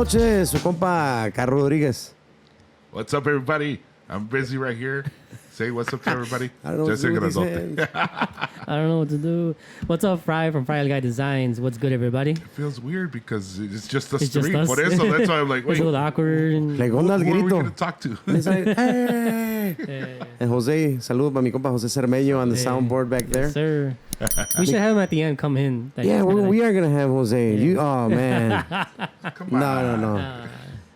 noches, su compa Carlos Rodríguez. What's up, everybody? I'm busy right here. Say what's up to everybody. I don't know what to do with these hands. I don't know what to do. What's up, Fry from Fry Guy Designs? What's good, everybody? It feels weird because it's just us It's just three. us. Por eso, that's why I'm like, wait, It's a little awkward. And, Le who gonda al are we grito. going to talk to? He's like, hey. And Jose, salud para mi compa Jose Cermeño on the soundboard back there. yes, sir. We should have him at the end come in. Yeah, we are going to have Jose. Yeah. Oh, man. Come on. No.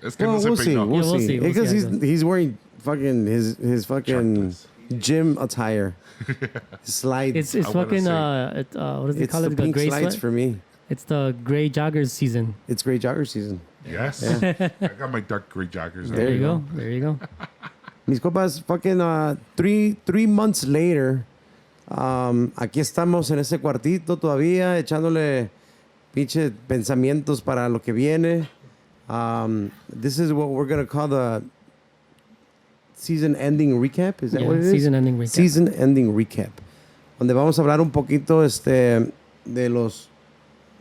Es que Well, no se we'll see. peinó. We'll Yeah, we'll see. see. We'll Because see how it he's wearing fucking his fucking Chocolates. gym attire. Slides. It's I wanna fucking, say. what does it It's call the it? pink Gray slides sweat? for me. It's the gray joggers season. It's great jogger season. Yes. I got my dark gray joggers. There you go. There you go. Mis copas, fucking three months later, aquí estamos en ese cuartito todavía, echándole pinche pensamientos para lo que viene. This is what we're going to call the season-ending recap. Is that Yeah, what it is? season-ending recap. Season-ending recap. Donde vamos a hablar un poquito de los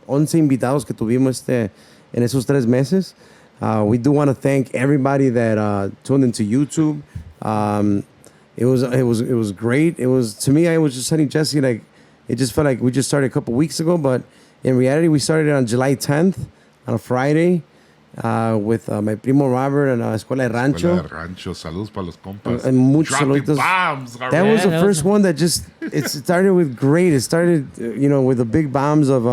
11 invitados que tuvimos en esos 3 meses. We do want to thank everybody that tuned into YouTube. It was great. It was, to me, I was just telling Jesse, like, it just felt like we just started a couple weeks ago, but in reality, we started on July 10th on a Friday with my primo Robert and Escuela de Rancho. Escuela de Rancho. Saludos para los compas. And muchos Dropping saluditos. bombs. That was the first one that just, it started with great. It started, with the big bombs of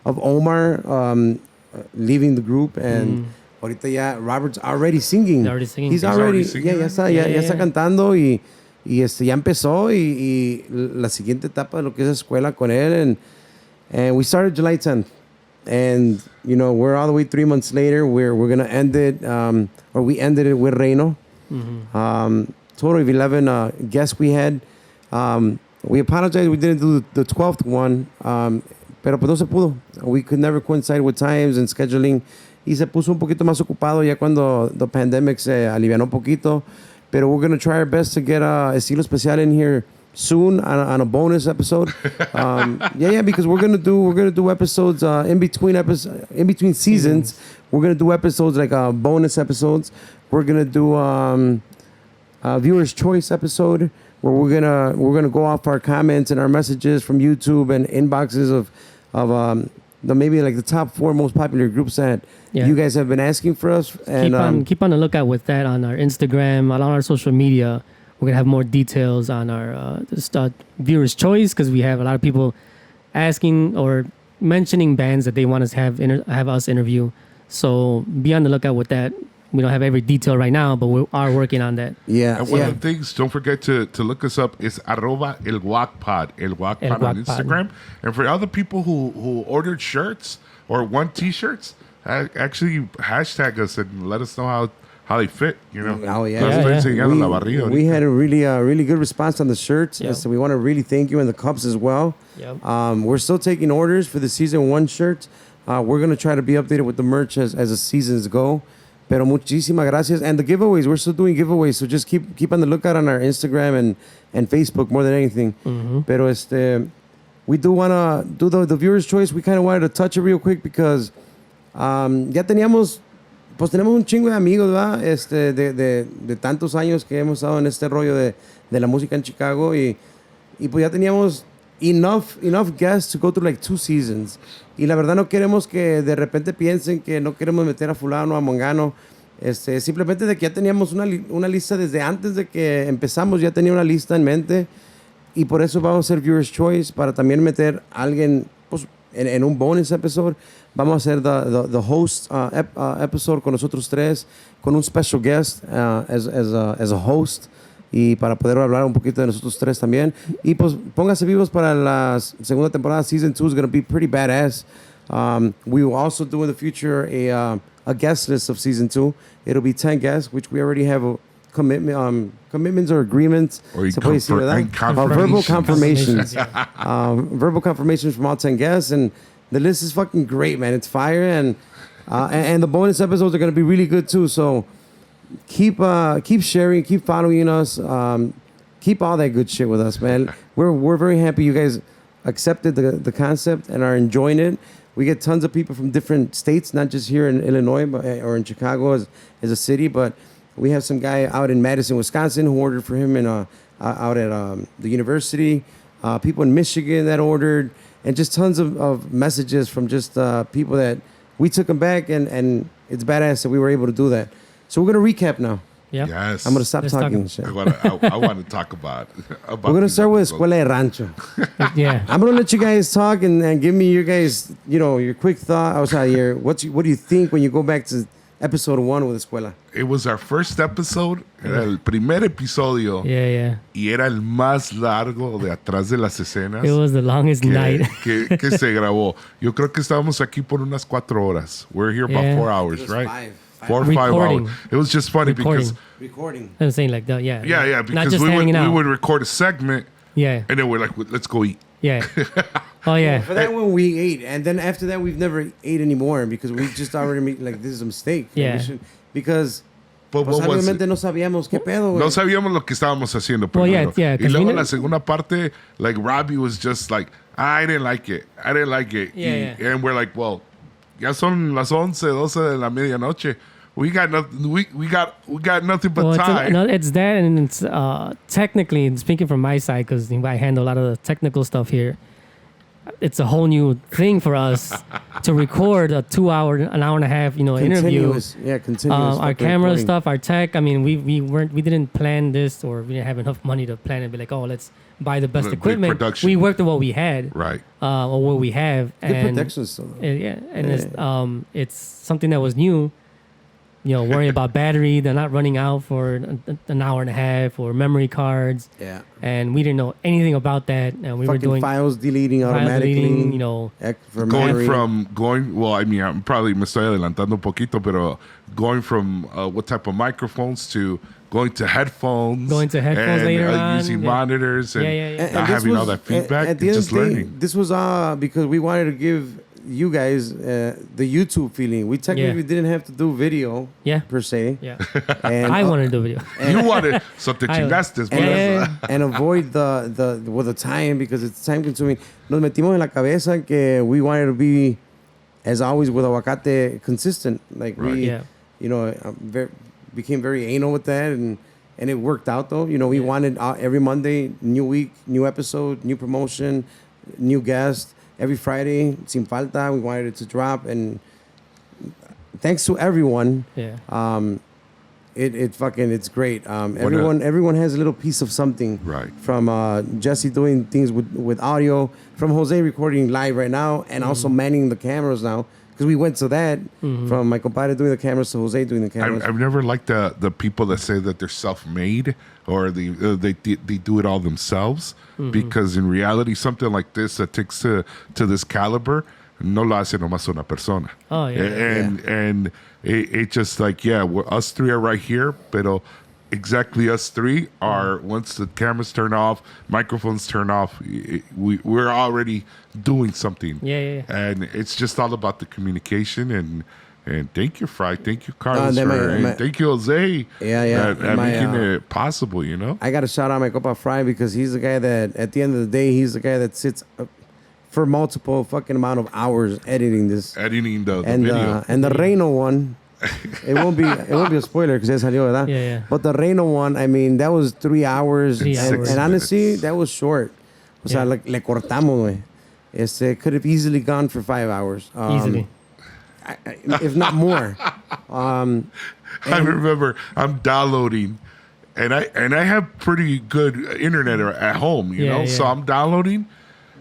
Omar leaving the group, and ahorita ya Robert's already singing. He's already singing. He's He's already, already singing. ya está cantando y ya empezó y la siguiente etapa de lo que es escuela con él, and we started July 10th. And, we're all the way 3 months later. We're going to end it, or we ended it with Reino. Total of 11 guests we had. We apologize we didn't do the 12th one, pero pues no se pudo. We could never coincide with times and scheduling. Y se puso un poquito más ocupado ya cuando the pandemic se alivianó un poquito. Pero we're going to try our best to get Estilo Especial in here soon on a bonus episode. Because we're gonna do episodes in between seasons. We're gonna do episodes like bonus episodes. We're gonna do viewers' choice episode where we're gonna go off our comments and our messages from YouTube and inboxes of maybe like the top 4 most popular groups that you guys have been asking for us. And Keep on the lookout with that on our Instagram, on our social media. We're going to have more details on our viewers' choice because we have a lot of people asking or mentioning bands that they want us to have us interview. So be on the lookout with that. We don't have every detail right now, but we are working on that. Yeah. And one of the things, don't forget to look us up, is @el GuacPod. El GuacPod on Instagram. And for other people who ordered shirts or want T-shirts, actually hashtag us and let us know how they fit, Oh, yeah. We had a really good response on the shirts. Yeah. So we want to really thank you, and the cups as well. Yep. We're still taking orders for the season 1 shirts. We're going to try to be updated with the merch as the seasons go. Pero muchísimas gracias. And the giveaways, we're still doing giveaways. So just keep on the lookout on our Instagram and Facebook more than anything. Pero we do want to do the viewer's choice. We kind of wanted to touch it real quick because ya tenemos un chingo de amigos, ¿verdad? De tantos años que hemos estado en este rollo de la música en Chicago y pues ya teníamos enough guests to go through like 2 seasons. Y la verdad no queremos que de repente piensen que no queremos meter a fulano, a mongano. Simplemente de que ya teníamos una lista desde antes de que empezamos, ya tenía una lista en mente y por eso vamos a hacer Viewer's Choice para también meter a alguien pues, en un bonus episode. Vamos a hacer the host episode con nosotros 3, con un special guest as a host y para poder hablar un poquito de nosotros 3 también. Y pues pónganse vivos para la segunda temporada. Season 2 is going to be pretty badass. We will also do in the future a guest list of Season 2. It'll be 10 guests, which we already have commitments or agreements. Or se puede decir, ¿verdad? Verbal confirmations. Verbal confirmations from all 10 guests. And the list is fucking great, man. It's fire. And the bonus episodes are going to be really good, too. So keep sharing, keep following us. Keep all that good shit with us, man. We're very happy you guys accepted the concept and are enjoying it. we get tons of people from different states, not just here in Illinois or in Chicago as a city, but we have some guy out in Madison, Wisconsin, who ordered for him out at the university. People in Michigan that ordered, and just tons of messages from just people that we took them back, and it's badass that we were able to do that. So we're gonna recap now. Yeah. Yes. I'm gonna stop Let's talking. talk. Shit. I want to talk about. We're gonna these start with episodes. Escuela de Rancho. Yeah. I'm gonna let you guys talk and give me your guys, your quick thought. I was out here. What do you think when you go back to episode 1 with Escuela? It was our first episode, era el primer episodio, Yeah. y era el más largo de atrás de las escenas It was the longest night. que se grabó. Yo creo que estábamos aquí por unas 4 horas. We're here about Yeah. 4 hours, It was right? five. 4 or 5 Recording. hours. It was just funny because Recording. I'm saying like that. Yeah. yeah, Not because just we hanging out. would record a segment Yeah. and then we're like, let's go eat. Yeah. Oh yeah. For that one, we ate, and then after that, we've never ate anymore because we just already made like this is a mistake. Yeah. Because But pues, what was obviamente it? no sabíamos qué pedo, güey. No sabíamos lo que estábamos haciendo Well, yeah, primero. yeah, Y 'cause luego we en la know- segunda parte, like Robbie was just like, I didn't like it. Yeah, yeah. And we're like, well, ya son las 11, 12 de la medianoche. We got nothing. We got nothing but Well, time. it's that, and it's technically, and speaking from my side, because I handle a lot of the technical stuff here. It's a whole new thing for us to record a 2 hour, an hour and a half, interview. Continuous. Yeah, continuous. Our fucking camera recording. stuff, our tech. I mean, we didn't plan this, or we didn't have enough money to plan it. Be like, oh, let's buy the best Big equipment. production. We worked with what we had, Right. or what we have, Good and protection still. Though. yeah, and it's something that was new. Worrying about battery, they're not running out for an hour and a half, or memory cards, Yeah. and we didn't know anything about that, and we were Fucking doing files deleting file automatically. deleting, For Going memory. well, I mean, I'm probably me estoy adelantando un poquito, pero going from what type of microphones to going to headphones. Going to headphones and, later on, using yeah. monitors and Yeah, yeah, yeah. not this having all was- that feedback. At the and end just of the day, learning. this was because we wanted to give you guys the YouTube feeling. We technically didn't have to do video Yeah. per se. Yeah, And, I wanted to do video. You wanted, so te I- chingaste. and, Yeah. and avoid the time because it's time consuming. Nos metimos en la cabeza que we wanted to be, as always with Aguacate, consistent. Like Right. we, Yeah. became very anal with that, and it worked out though. We wanted every Monday, new week, new episode, new promotion, new guest. Every Friday, sin falta, we wanted it to drop, and thanks to everyone. Yeah. It's great. Everyone has a little piece of something. Right. From Jesse doing things with audio, from Jose recording live right now, and also manning the cameras now. Because we went to that from my compadre doing the cameras to Jose doing the cameras. I've never liked the people that say that they're self-made or they do it all themselves, because in reality, something like this that takes to this caliber, no lo hace nomás una persona. Oh, yeah. And it just like, us three are right here, pero exactly us three are, once the cameras turn off, microphones turn off, we're already doing something. Yeah. And it's just all about the communication, and thank you, Fry. Thank you, Carlos. my- Thank you, Jose. Yeah. At My, making it possible, I got to shout out my compa Fry because he's the guy that, at the end of the day, he's the guy that sits for multiple fucking amount of hours editing this. Editing the And video. and the Reino one, it won't be a spoiler because ya salió, ¿verdad? Yeah. But the Reino one, I mean, that was 3 hours. 3 and, hours. and honestly, minutes. that was short. O sea, Yeah. le cortamos, güey. Could have easily gone for 5 hours. Easily. If not more. I remember I'm downloading, and I have pretty good internet at home, you know. Yeah. So I'm downloading,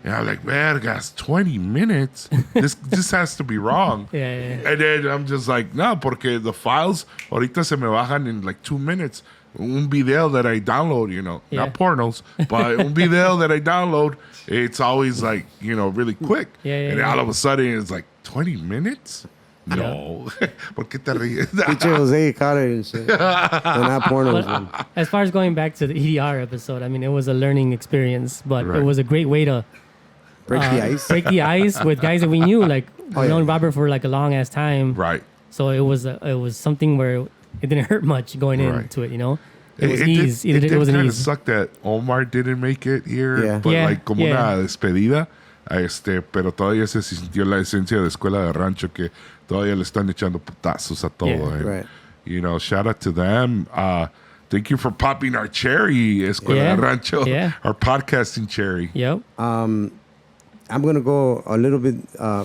and I'm like, man, guys, 20 minutes. This has to be wrong. Yeah. And then I'm just like, no, porque the files ahorita se me bajan in like 2 minutes. Un video that I download, Yeah. not pornos, but un video that I download, it's always like, really quick. Yeah. And all of a sudden it's like 20 minutes? No. ¿Por qué te ríes? Pinche Jose caught it and shit. They're not pornos, man. As far as going back to the EDR episode, I mean, it was a learning experience, but Right. it was a great way to Break the ice. break the ice with guys that we knew. Like, Oh, we've yeah. known Robert for like a long ass time. Right. So it was something where it didn't hurt much going Right. into it, It was It ease. did It was an kind of ease. suck that Omar didn't make it here. Yeah. But Yeah, like como yeah. una despedida. Pero todavía se sintió la esencia de escuela de rancho que todavía le están echando putazos a todo. Yeah. And, Right. you know, shout out to them. Thank you for popping our cherry, Escuela de Rancho, our podcasting cherry. Yep. I'm gonna go a little bit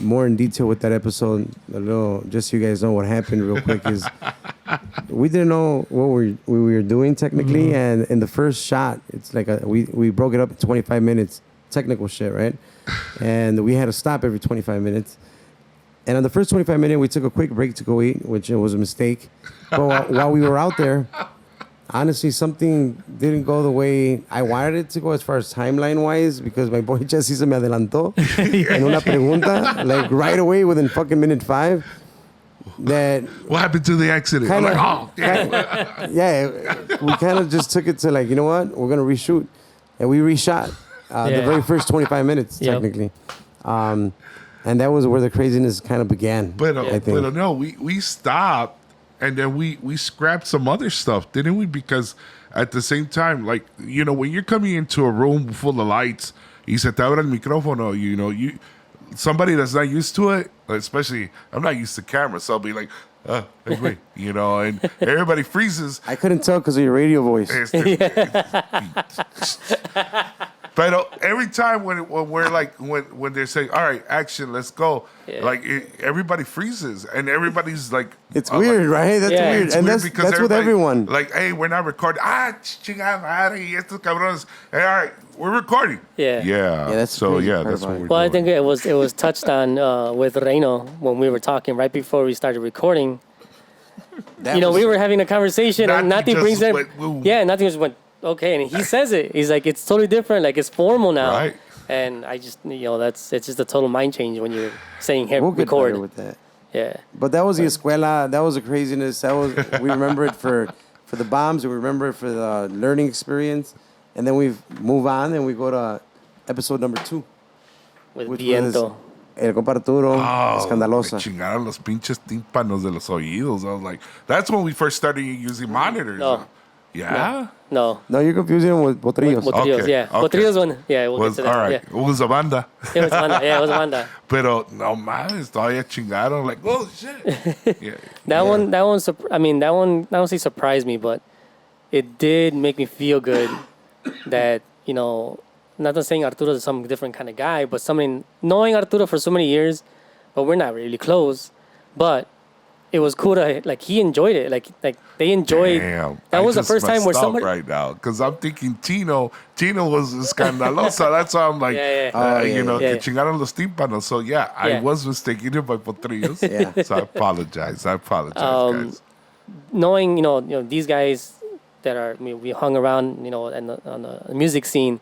more in detail with that episode. Just so you guys know what happened real quick is we didn't know what we were doing technically, and in the first shot, it's like we broke it up in 25 minutes, technical shit, right? And we had to stop every 25 minutes. And on the first 25 minutes, we took a quick break to go eat, which was a mistake. But while we were out there, honestly, something didn't go the way I wanted it to go as far as timeline-wise, because my boy Jesse se me adelantó en una pregunta, like right away within fucking minute 5. That What happened to the accident? I'm kinda, like, oh, damn. yeah, we kind of just took it to like, you know what, we're gonna reshoot, and we reshot the very first 25 minutes technically, and that was where the craziness kind of began. But I think. no, we stopped and then we scrapped some other stuff, didn't we? Because at the same time, like, you know, when you're coming into a room full of lights, y se te abre el micrófono, you know, somebody that's not used to it, especially I'm not used to cameras, so I'll be like, hey, wait, you know, and everybody freezes. I couldn't tell because of your radio voice. But every time when we're like when they're saying, all right, action, let's go, like everybody freezes and everybody's like, It's weird, right? That's weird, it's and weird that's with everyone. Like, hey, we're not recording. Chingada madre, y estos cabrones. Hey, all right, we're recording. Yeah. That's so crazy part that's about what it. we're Well, I doing. think it was touched on with Reino when we were talking right before we started recording. That You know, was- we were having a conversation and Nati Nati brings just it. went, "Woo." Yeah, Nati just went, okay, and he says it. He's like, it's totally different. Like, it's formal now. Right. And I just, you know, it's just a total mind change when you're saying, hey, We'll get record. better with that. Yeah. But that was the escuela. That was the craziness. That was we remember it for the bombs. We remember it for the learning experience, and then we move on and we go to episode number 2, With which Viento. was El Compa Arturo, Oh, Escandalosa. me chingaron los pinches tímpanos de los oídos. I was like, that's when we first started using monitors. No. Yeah? No. No, you're confusing them with Potrillos. Potrillos, Okay, yeah. okay. Potrillos one. Yeah, we'll Was, get to that. all right. Yeah. It was a banda. It was Wanda. Yeah, it was Wanda. Pero no mames, todavía chingaron. Like, oh shit. Yeah. That one, that one not only surprised me, but it did make me feel good that, you know, not that saying Arturo is some different kind of guy, but knowing Arturo for so many years, but we're not really close, but it was cool to, like, he enjoyed it. Like they enjoyed. Damn. That was the just first time where messed up somebody. right now, because I'm thinking Tino was escandalosa. That's why I'm like, you know, yeah. que chingaron los tímpanos. So yeah, I Yeah. was mistaken by Potrillos. Yeah. So I apologize, guys. Knowing, you know, these guys that are, I mean, we hung around, you know, on the music scene,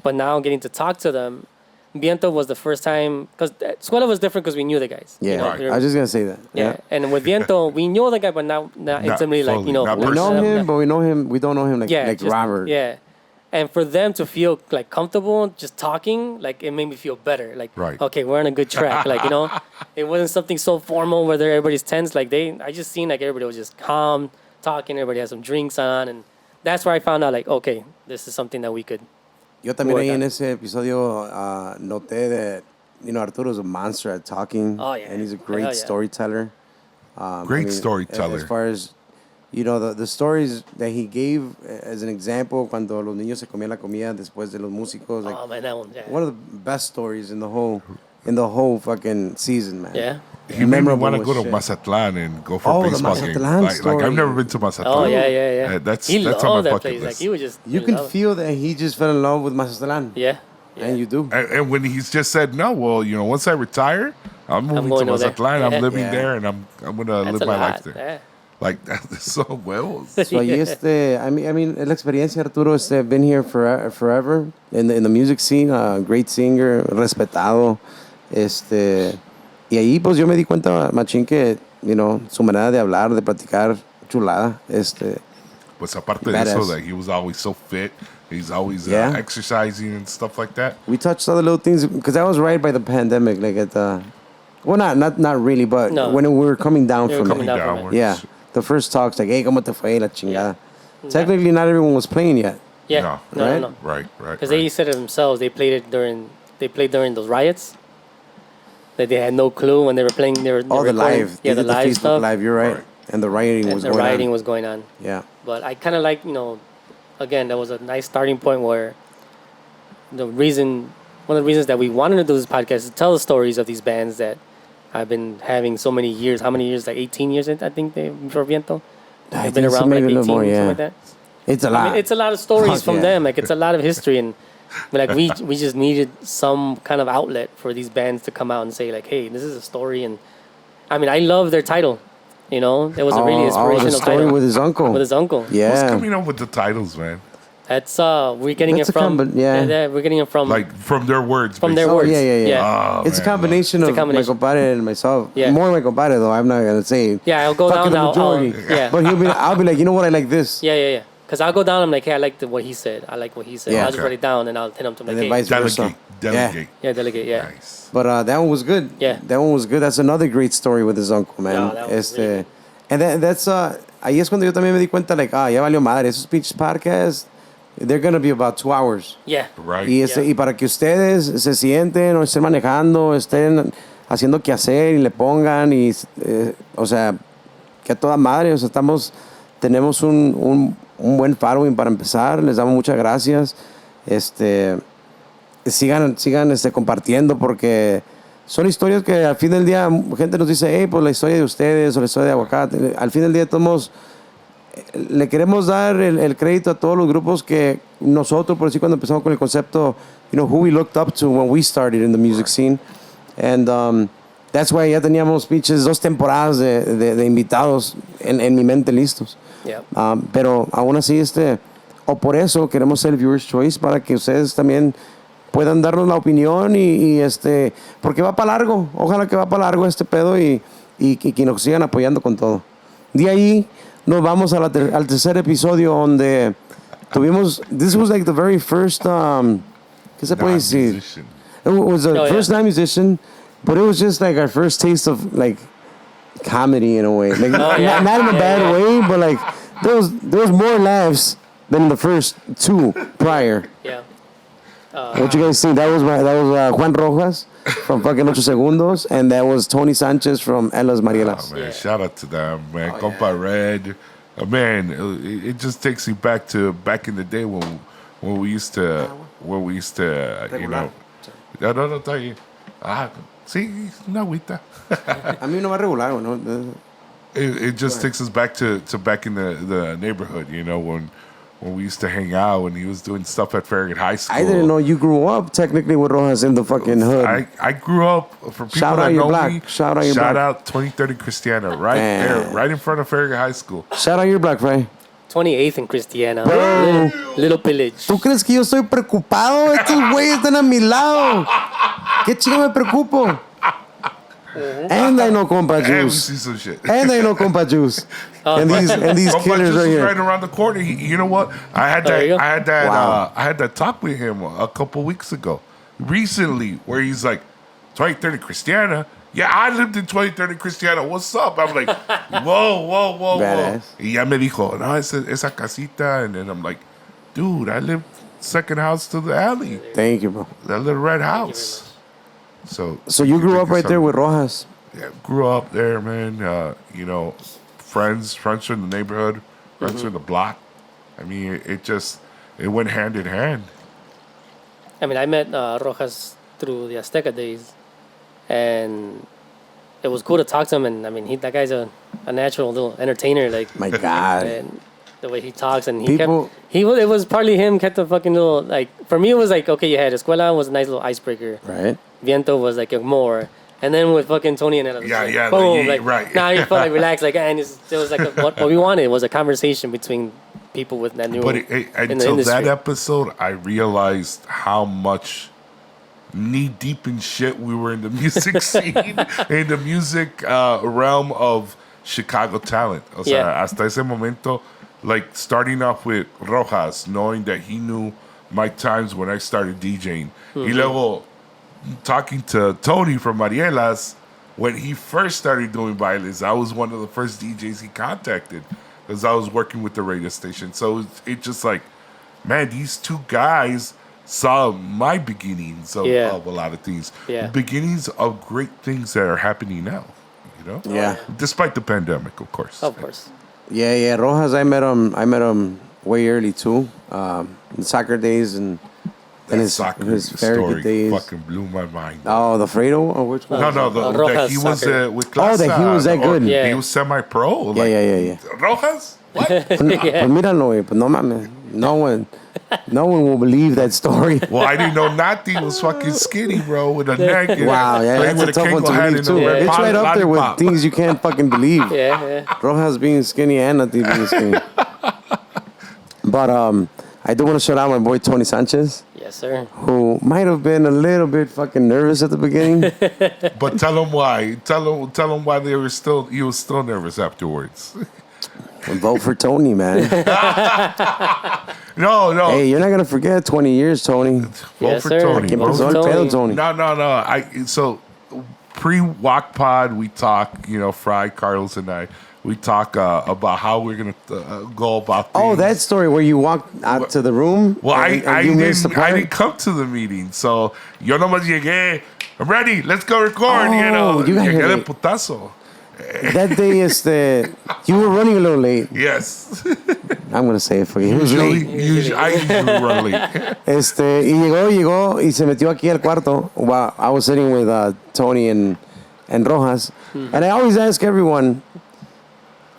but now getting to talk to them. Viento was the first time, because Escuela was different because we knew the guys. Yeah, you know, Right. I was just gonna say that. yeah. And with Viento, we knew the guy, but not intimately, like, fully, you know. not We know personally. him, but we know him. We don't know him like just, Robert. Yeah. And for them to feel like comfortable just talking, like it made me feel better. Like, Right. okay, we're on a good track. Like, you know, it wasn't something so formal where everybody's tense. Like I just seen like everybody was just calm, talking. Everybody had some drinks on, and that's where I found out like, okay, this is something that we could. Yo también ahí Work en on. ese episodio noté that, you know, Arturo's a monster at talking. Oh, yeah. And he's a Hell great yeah. storyteller. Great storyteller. As far as, you know, the stories that he gave as an example, cuando los niños se comían la comida después de los músicos. Like, Oh man, that one. Yeah. one of the best stories in the whole fucking season, man. Yeah. He made me Memorable want to as go to shit. Mazatlan and go for Oh, the baseball games. Mazatlan Like story. I've never been to Mazatlan. Oh yeah. That's He on my loved that bucket place. Like list. he was just. You he can loved it. feel that he just fell in love with Mazatlan. Yeah. And you do. And when he's just said no, well, you know, once I retire, I'm moving to going over there. Mazatlan. Yeah. I'm living Yeah. there, and I'm gonna That's live a my lot. life there. Yeah. Like that's so huevos. So ahí I mean, la experiencia de Arturo been here forever in the music scene, great singer, respetado, y ahí pues yo me di cuenta machín que, you know, su manera de hablar, de platicar, chulada, Pues aparte de eso, Badass. that he was always so fit. He's always Yeah. exercising and stuff like that. we touched other little things because that was right by the pandemic, like at the, well, not really, but No. when we were coming down We were from coming it. down from it. Downwards. Yeah, the first talks like, hey, ¿cómo te fue la chingada? Technically, not everyone was playing yet. Yeah. No. No. Right? No. Right. Because they said it themselves. They played it during they played during those riots. That they had no clue when they were playing. They were the recording- live. Yeah, They the did live Facebook stuff. Live. You're right. And the rioting And was the going rioting on. was going on. Yeah. But I kind of like, again, that was a nice starting point where one of the reasons that we wanted to do this podcast is to tell the stories of these bands that I've been having so many years. How many years? Like 18 years, I think, for Viento. I They've been think so, around for like maybe a 18, little more, something yeah. like that. It's a lot. I mean, it's a lot of stories Fuck from yeah. them. Like, it's a lot of history. And like we just needed some kind of outlet for these bands to come out and say, like, hey, this is a story. And I mean, I love their title. It was a really inspirational the story title. with his uncle. With his uncle. Who's Yeah. coming up with the titles, man? That's we're getting That's it from yeah. we're getting it from Like from their words. from their basically. words. yeah. Oh, It's a man, combination It's a of combination. my compadre and myself. Yeah. More my compadre, though. I'm not going to say Yeah, I'll go fucking down. the I'll, majority. yeah, But I'll be like, you know what? I like this. yeah. Because I'll go down. I'm like, hey, I like what he said. I like what he said. Yeah. I'll just Okay. write it down and I'll hit him to And like, then hey, vice versa. Delegate. yeah, delegate, yeah. Nice. But that one was good. Yeah. That one was good. That's another great story with his uncle, man. Yeah, that was really good. And that's ahí es cuando yo también me di cuenta, like, ya valió madre. Esos pinches podcasts, they're gonna be about 2 hours. Yeah. Right. Y, Yeah. y para que ustedes se sienten o estén manejando, estén haciendo qué hacer y le pongan y, o sea, que a toda madre, o sea, tenemos un buen following para empezar. Les damos muchas gracias. Sigan compartiendo porque son historias que al fin del día gente nos dice, hey, pues la historia de ustedes o la historia de Aguacate. Al fin del día todos le queremos dar el crédito a todos los grupos que nosotros, por decir, cuando empezamos con el concepto, who we looked up to when we started in the music scene. And that's why ya teníamos pinches 2 temporadas de invitados en mi mente listos. Yeah. Pero aún así, o por eso queremos ser Viewer's Choice, para que ustedes también puedan darnos la opinión y porque va para largo. Ojalá que va para largo este pedo y que nos sigan apoyando con todo. De ahí nos vamos al tercer episodio donde tuvimos, this was like the very first, ¿qué se puede decir? Non-musician. It was the Oh, first yeah. time musician, but it was just like our first taste of like comedy in a way. Like yeah. not in a Yeah, bad yeah. way, but like there was more laughs than the first 2 prior. Yeah. What you guys think? That was Juan Rojas from fucking Ocho Segundos, and that was Tony Sanchez from Elas Marielas. Oh, man, Yeah. shout out to them, man. Oh, Compa Red. Man, it just takes you back in the day when we used to, Regular. No, está bien. Sí, una agüita. A mí no va regular, ¿no? It just takes us back to back in the neighborhood, when we used to hang out and he was doing stuff at Farragut High School. I didn't know you grew up technically with Rojas in the fucking hood. I grew up, for people Shout out that your know block. me, Shout out your block. 2030 Christiana, right Damn. there, right in front of Farragut High School. Shout out your black, Fry. 28th in Christiana. Bro. Little pillage. ¿Tú crees que yo estoy preocupado? Estos güeyes están a mi lado. ¿Qué chingo me preocupo? And I know compa And we juice. see some shit. And I know compa juice. And these Compa killers Juice right is here. right around the corner. You know what? I had There you that. go. Wow. I had that talk with him a couple weeks ago, recently, where he's like, 2030 Christiana. Yeah, I lived in 2030 Christiana. What's up? I'm like, whoa. Badass. Y ya me dijo, no, esa casita. And then I'm like, dude, I live second house to the alley. Thank you, bro. That little red house. So So you grew up right there with Rojas. Yeah, grew up there, man. Friends from the neighborhood, friends from the block. I mean, it went hand in hand. I mean, I met Rojas through the Azteca days, and it was cool to talk to him. And I mean, that guy's a natural little entertainer. Like, My God. and the way he talks, and People- it was partly him kept a fucking little, like, for me it was like, okay, you had Escuela was a nice little icebreaker. Right? Viento was like a more. And then with fucking Tony and Ella, it was like, Yeah, boom, like, like, right. now you felt like relaxed, like, and it was like what we wanted was a conversation between people with that new. But in the until that industry. episode, I realized how much knee deep in shit we were in the music scene, in the music realm of Chicago talent. O sea, Yeah. hasta ese momento, like starting off with Rojas, knowing that he knew my times when I started DJing. Y luego talking to Tony from Marielas, when he first started doing bailes, I was one of the first DJs he contacted because I was working with the radio station. So it just like, man, these two guys saw my beginnings of Yeah. a lot of things. Yeah. Beginnings of great things that are happening now. You know. Yeah. Despite the pandemic, of course. Of course. Yeah. Rojas, I met him way early too. The soccer days and his soccer very story good days. fucking blew my mind. Oh, the Fredo or which one? No, that Rojas he was soccer. with Oh, that he was that or good. Yeah. He was semi-pro. Yeah. Rojas? What? Pues míralo, güey. Pues no mames. No one will believe that story. Well, I didn't know Nati was fucking skinny, bro, with a neck. And Wow, yeah, playing that's a with tough one to Kango hat believe and too. a red It's right up there with lollipop. things you can't fucking believe. Yeah. Rojas being skinny and Nati being skinny. But I do want to shout out my boy Tony Sanchez, Yes, sir. who might have been a little bit fucking nervous at the beginning. But tell him why. Tell him why he was still nervous afterwards. Vote for Tony, man. No. Hey, you're not gonna forget 20 years, Tony. Vote Yes, for sir. Tony. Que Vote Vote for pasó el Tony. pedo, Tony? No. So pre-GuacPod, we talk. Fry, Carlos, and I. We talk about how we're gonna go about things. Oh, that story where you walked out to the room. Well, and you missed the I part? didn't come to the meeting, so yo nomás llegué. I'm ready. Let's go record. Oh, you got here llegué de late. putazo. That day you were running a little late. Yes. I'm gonna say it for you. He was late. I usually run late. Y llegó y se metió aquí al cuarto while I was sitting with Tony and Rojas. And I always ask everyone,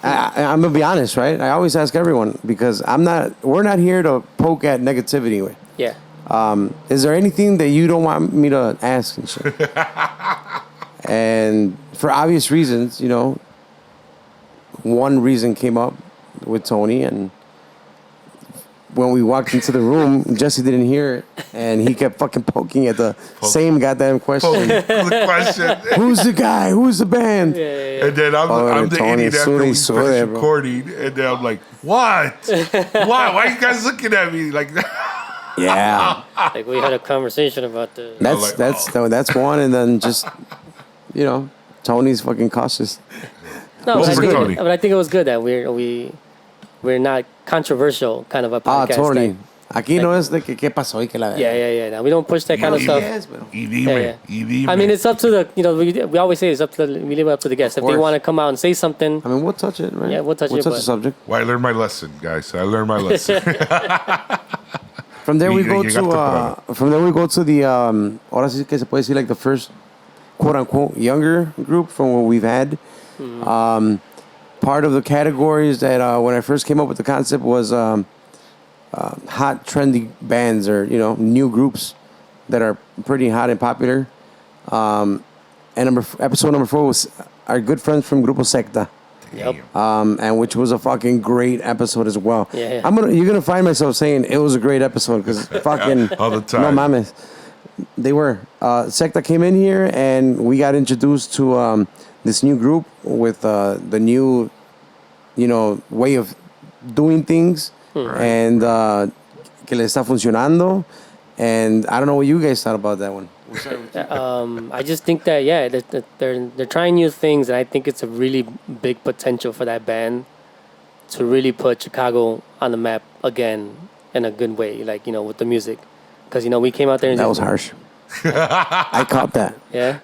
I'm gonna be honest, right? I always ask everyone because we're not here to poke at negativity. Yeah. Is there anything that you don't want me to ask and shit? And for obvious reasons, one reason came up with Tony, and when we walked into the room, Jesse didn't hear it, and he kept fucking poking at the same goddamn question. The question. Who's the guy? Who's the band? And then I'm the Tony, idiot after we sure, finish bro. recording, and then I'm like, what? Why? Why are you guys looking at me like that? Yeah, Like we had a conversation about the. that's one, and then just Tony's fucking cautious. No, Vote for Tony. but I think it was good that we're not controversial kind of a podcast. Tony. Like, Aquí no es de que qué pasó y que la. yeah. No, we don't push that kind of stuff. Yes, pero. Y dime, Yeah. y dime. I mean, it's up to the, we always say it's up to we leave it up to the guests. If they course. want to come out and say something, I mean, we'll touch it, right? Yeah, we'll touch it, the but- subject. Well, I learned my lesson, guys. I learned my lesson. From there we Y- go y llegaste to the ahora sí que se puede decir like the first quote unquote younger group from what we've had. Part of the categories that when I first came up with the concept was hot trendy bands or new groups that are pretty hot and popular. And episode number 4 was our good friends from Grupo Secta. Yep. And which was a fucking great episode as well. Yeah. You're gonna find myself saying it was a great episode because fucking All the time. No mames, they were. Secta came in here and we got introduced to this new group with the new, way of doing things and que le está funcionando. And I don't know what you guys thought about that one. I just think that they're trying new things, and I think it's a really big potential for that band to really put Chicago on the map again in a good way, like with the music, because we came out there and That was harsh. I caught that Yeah,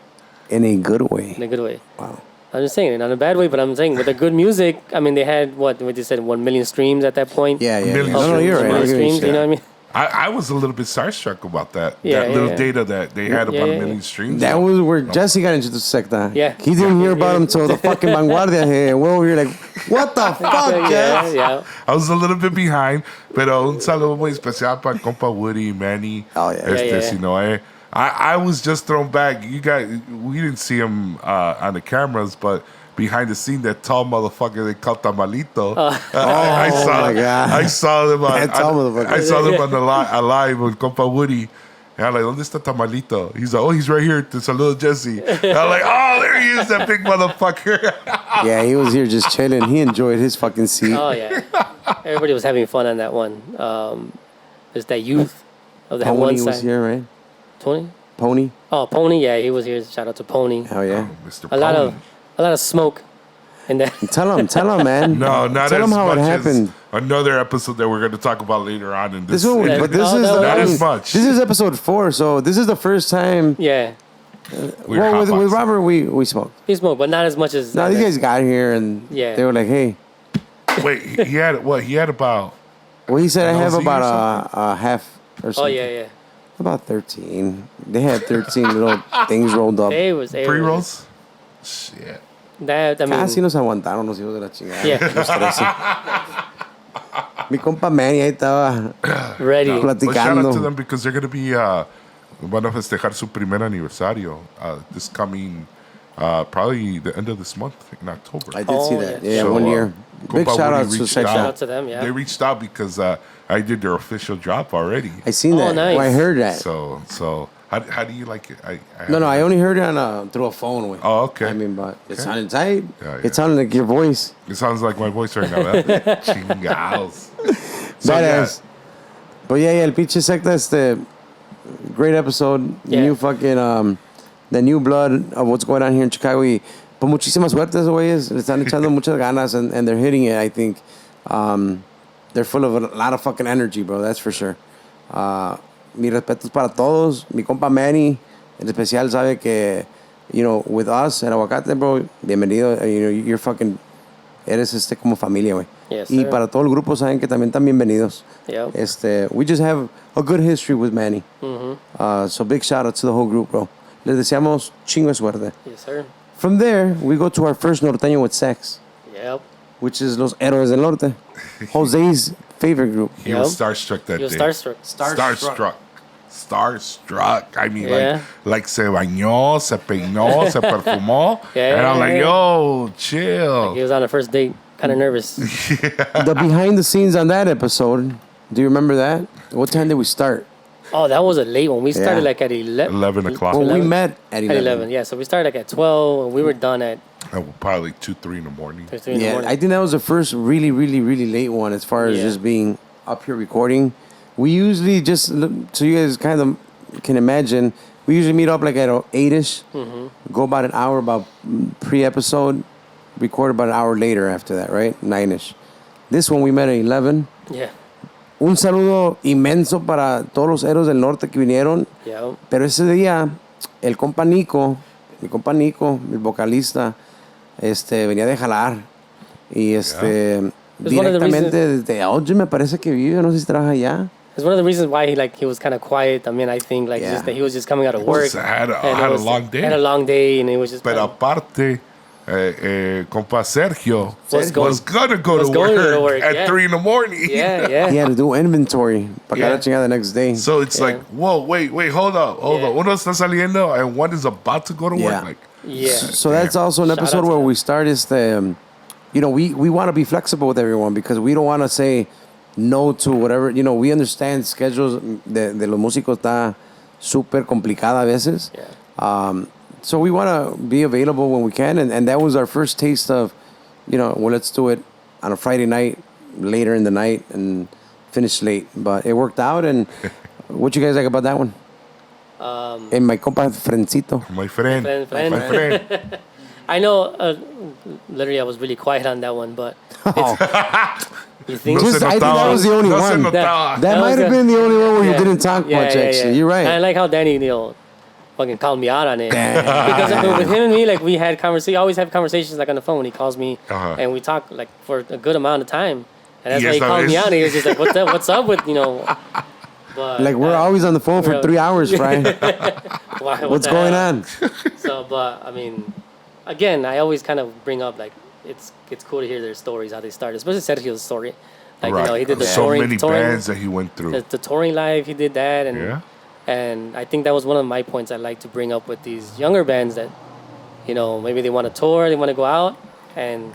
in a good way. in a good way. Wow. I'm just saying, not in a bad way, but I'm saying with the good music. I mean, they had what they said, 1 million streams at that point. Yeah. Millions. No, you're right. 1 million I agree. streams. You know what I mean? I was a little bit starstruck about that. Yeah, that yeah, little yeah. data that they had about Yeah, a yeah, million streams. That was where Jesse got introduced to Secta. Yeah. He didn't hear about Yeah. him till the fucking Vanguardia here. We're over here like, what the fuck, Jess? Yeah. I was a little bit behind, pero un saludo muy especial para compa Woody, Manny. Oh, yeah. Yeah. Si no, I was just thrown back. You guys, we didn't see him on the cameras, but behind the scene, that tall motherfucker they called Tamalito. I saw, my God. I saw them on, That tall motherfucker. I saw them on the live with compa Woody. And I'm like, ¿dónde está Tamalito? He's like, oh, he's right here. Te saludo, Jesse. And I'm like, oh, there he is, that big motherfucker. Yeah, he was here just chilling. He enjoyed his fucking seat. Oh yeah. Everybody was having fun on that one. There's that youth of that one Pony side. was here, right? Tony? Pony? Oh, Pony. Yeah, he was here. Shout out to Pony. Hell yeah. Mr. A lot of smoke And then Tell him, man. No, not Tell as him how much it as happened. another episode that we're going to talk about later on in this. This one, but this is not I as mean, much. This is episode 4, so this is the first time. yeah, We're Well, with hotboxing. Robert, we smoked. he smoked, but not as much as. Now these guys got here and Yeah. they were like, "Hey." Wait, he had what? He had about. Well, he said I have LZ or about a half or Oh something. yeah. About 13. They had 13 little things rolled up. It was Pre-rolls? Shit. That I mean, Casi nos aguantaron los hijos de la chingada. Yeah. Los 13. Mi compa Manny ahí estaba ready. Well, shout out to platicando. them because they're going to be van a festejar su primer aniversario this coming probably the end of this month in October. I did see Oh, that. yeah. Yeah, So, 1 year. Big compa shout Woody out to reached Sex out. Shout Shop. out to them. Yeah. They reached out because I did their official drop already. I seen Oh, that. nice. Well, I heard that. So how do you like it? No, I only heard it on through a phone. With. Oh, okay. I mean, but it Okay. sounded tight. Yeah, yeah. It sounded like your voice. It sounds like my voice right now. ¿verdad? Chingados. So, Badass. But yeah, el pinche secta, great episode. Yeah. New fucking, the new blood of what's going on here in Chicago. Y, pues muchísima suerte esos güeyes. Le están echando muchas ganas and they're hitting it, I think. They're full of a lot of fucking energy, bro. That's for sure. Mi respetos para todos. Mi compa Manny, en especial, sabe que, you know, with us at Aguacate, bro, bienvenido. You know, you're fucking, eres como familia, güey. Yes, Y sir. para todo el grupo saben que también están bienvenidos. Yep. We just have a good history with Manny. So big shout out to the whole group, bro. Les deseamos chingo de suerte. Yes, sir. From there, we go to our first norteño with sex, Yep. which is Los Héroes del Norte. Jose's favorite group. He was starstruck that He was day. starstruck. Starstruck. I mean, Yeah. like se bañó, se peinó, se perfumó. Yeah, And I'm yeah, like, yeah. yo, chill. He was on the first date, kind of nervous. The behind the scenes on that episode, do you remember that? What time did we start? Oh, that was a late one. We started Yeah. like at 11. 11 o'clock. Well, we 11. met at 11. At 11, yeah. So we started like at 12, and we were done at Probably 2, 3 in the morning. 3 in the Yeah, morning. I think that was the first really, really, really late one as far as Yeah. just being up here recording. We usually just, so you guys kind of can imagine, we usually meet up like at 8-ish, go about an hour, about pre-episode, record about an hour later after that, right? 9-ish. This one we met at 11. Yeah. Un saludo inmenso para todos los héroes del norte que vinieron. Yeah. Pero ese día, el compa Nico, mi compa Nico, el vocalista, venía de jalar. Y It's one of the directamente desde Auge me parece que vive, no sé si trabaja allá. It's one of the reasons why he was kind of quiet. I mean, I think like Yeah. just that he was just coming out of work. Had and a it was- long day. Had a long day, and it was just. Pero aparte, compa Sergio Was was gonna go to work at yeah. 3 in the morning. Yeah, yeah. He had to do inventory para Yeah. cada chingada the next day. So it's Yeah. like, whoa, wait, hold up. Yeah. Uno está saliendo and one is about to go to Yeah. work. Like, Yeah. So that's also an Shout out episode to where them. we start we want to be flexible with everyone because we don't want to say no to whatever, we understand schedules de los músicos está súper complicada a veces. Yeah. So we want to be available when we can. And that was our first taste of, well, let's do it on a Friday night, later in the night and finish late. But it worked out. And what you guys like about that one? And my compa Frencito. my friend. Friend. My friend. I know. Literally, I was really quiet on that one, but you think? No Just- se I think that notaba. was the only No se one. notaba. That was might have good. been the only one where you Yeah. didn't talk much, actually. You're right. And I like how Danny, fucking called me out on it. Damn. Because I mean, with him and me, like we had conversation. Always have conversations like on the phone when he calls me, Uh-huh. and we talk like for a good amount of time. And that's Yes, why he that called me is. out. And he was just like, "What's up with?" But, Like, we're always on the phone for Yeah. 3 hours, Fry. What's going on? So, but I mean, again, I always kind of bring up like it's cool to hear their stories, how they started, especially Sergio's story. Like Right. he did the so touring, many bands that he went through. the touring life. He did that, and Yeah. and I think that was one of my points I like to bring up with these younger bands that, maybe they want to tour, they want to go out, and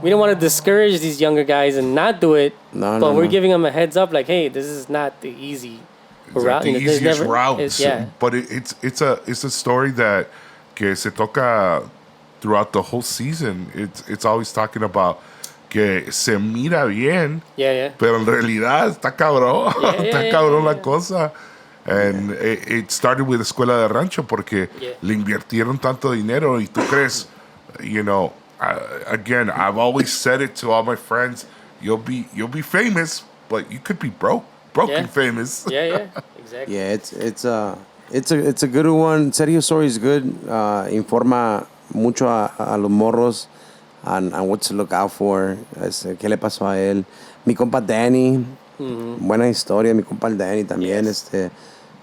we don't want to discourage these younger guys and not do it. No, but no, we're no. giving them a heads up, like, hey, this is not the easy It's route. not the There's easiest never- route. it's- yeah. But it's a story that que se toca throughout the whole season. It's always talking about que se mira bien, Yeah. pero en realidad está cabrón. Yeah, Está yeah, cabrón yeah, la cosa. And it started with Escuela de Rancho porque Yeah. le invirtieron tanto dinero y tú crees, again, I've always said it to all my friends. You'll be famous, but you could be broken famous. Yeah, exactly. Yeah, it's a good one. Sergio story is good. Informa mucho a los morros on what to look out for. ¿Qué le pasó a él? Mi compa Danny, buena historia. Mi compa el Danny también. Yes.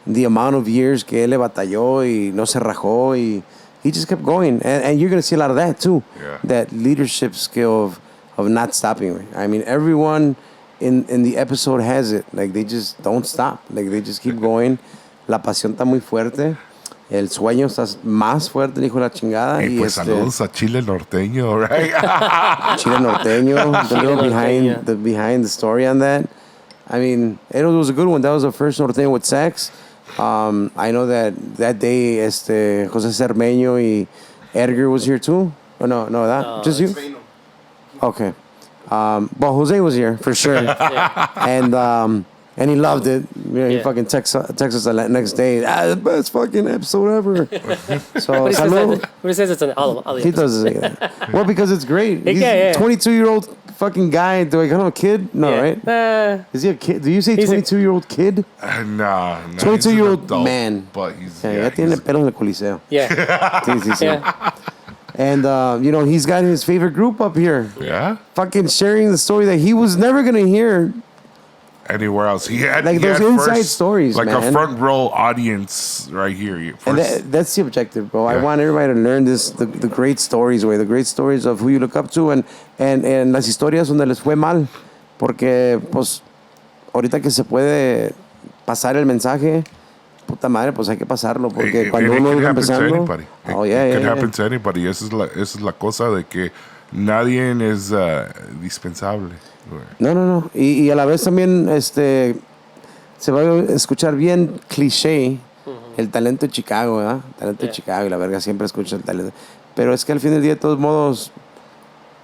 The amount of years que él le batalló y no se rajó y he just kept going. And you're going to see a lot of that too. Yeah. That leadership skill of not stopping. I mean, everyone in the episode has it. Like, they just don't stop. Like, they just keep going. La pasión está muy fuerte. El sueño está más fuerte, el hijo de la chingada. Hey, pues saludos a Chile Norteño, right? Chile Norteño. The little Norteño. behind the story on that. I mean, it was a good one. That was the first Norteño with sex. I know that day, José Cermeño y Edgar was here too. Oh, no, just you? Okay. Well, Jose was here for sure. And he loved it. You know, he fucking texts us the next day. The best fucking episode ever. So, But he says it's an all he does it. Well, because it's great. He's Yeah. 22-year-old fucking guy. Do I call him a kid? No, right? Is he a kid? Do you say 22-year-old kid? Nah. 22-year-old man. But he's Ya tiene pelos en el coliseo. Yeah. Sí. Yeah. And, he's got his favorite group up here. Yeah. Fucking sharing the story that he was never going to hear. Anywhere else, he had Those inside stories, like man. a front row audience right here. And that's the objective, bro. I want everybody to learn the great stories, the great stories of who you look up to and las historias donde les fue mal. Porque, pues, ahorita que se puede pasar el mensaje, puta madre, pues hay que pasarlo. Porque cuando uno can va happen to empezando... anybody. It can happen to anybody. Esa es la cosa de que nadie es dispensable. No. Y a la vez también se va a escuchar bien cliché el talento de Chicago, ¿verdad? Talento de Chicago y la verga siempre escucha el talento. Pero es que al fin del día, de todos modos,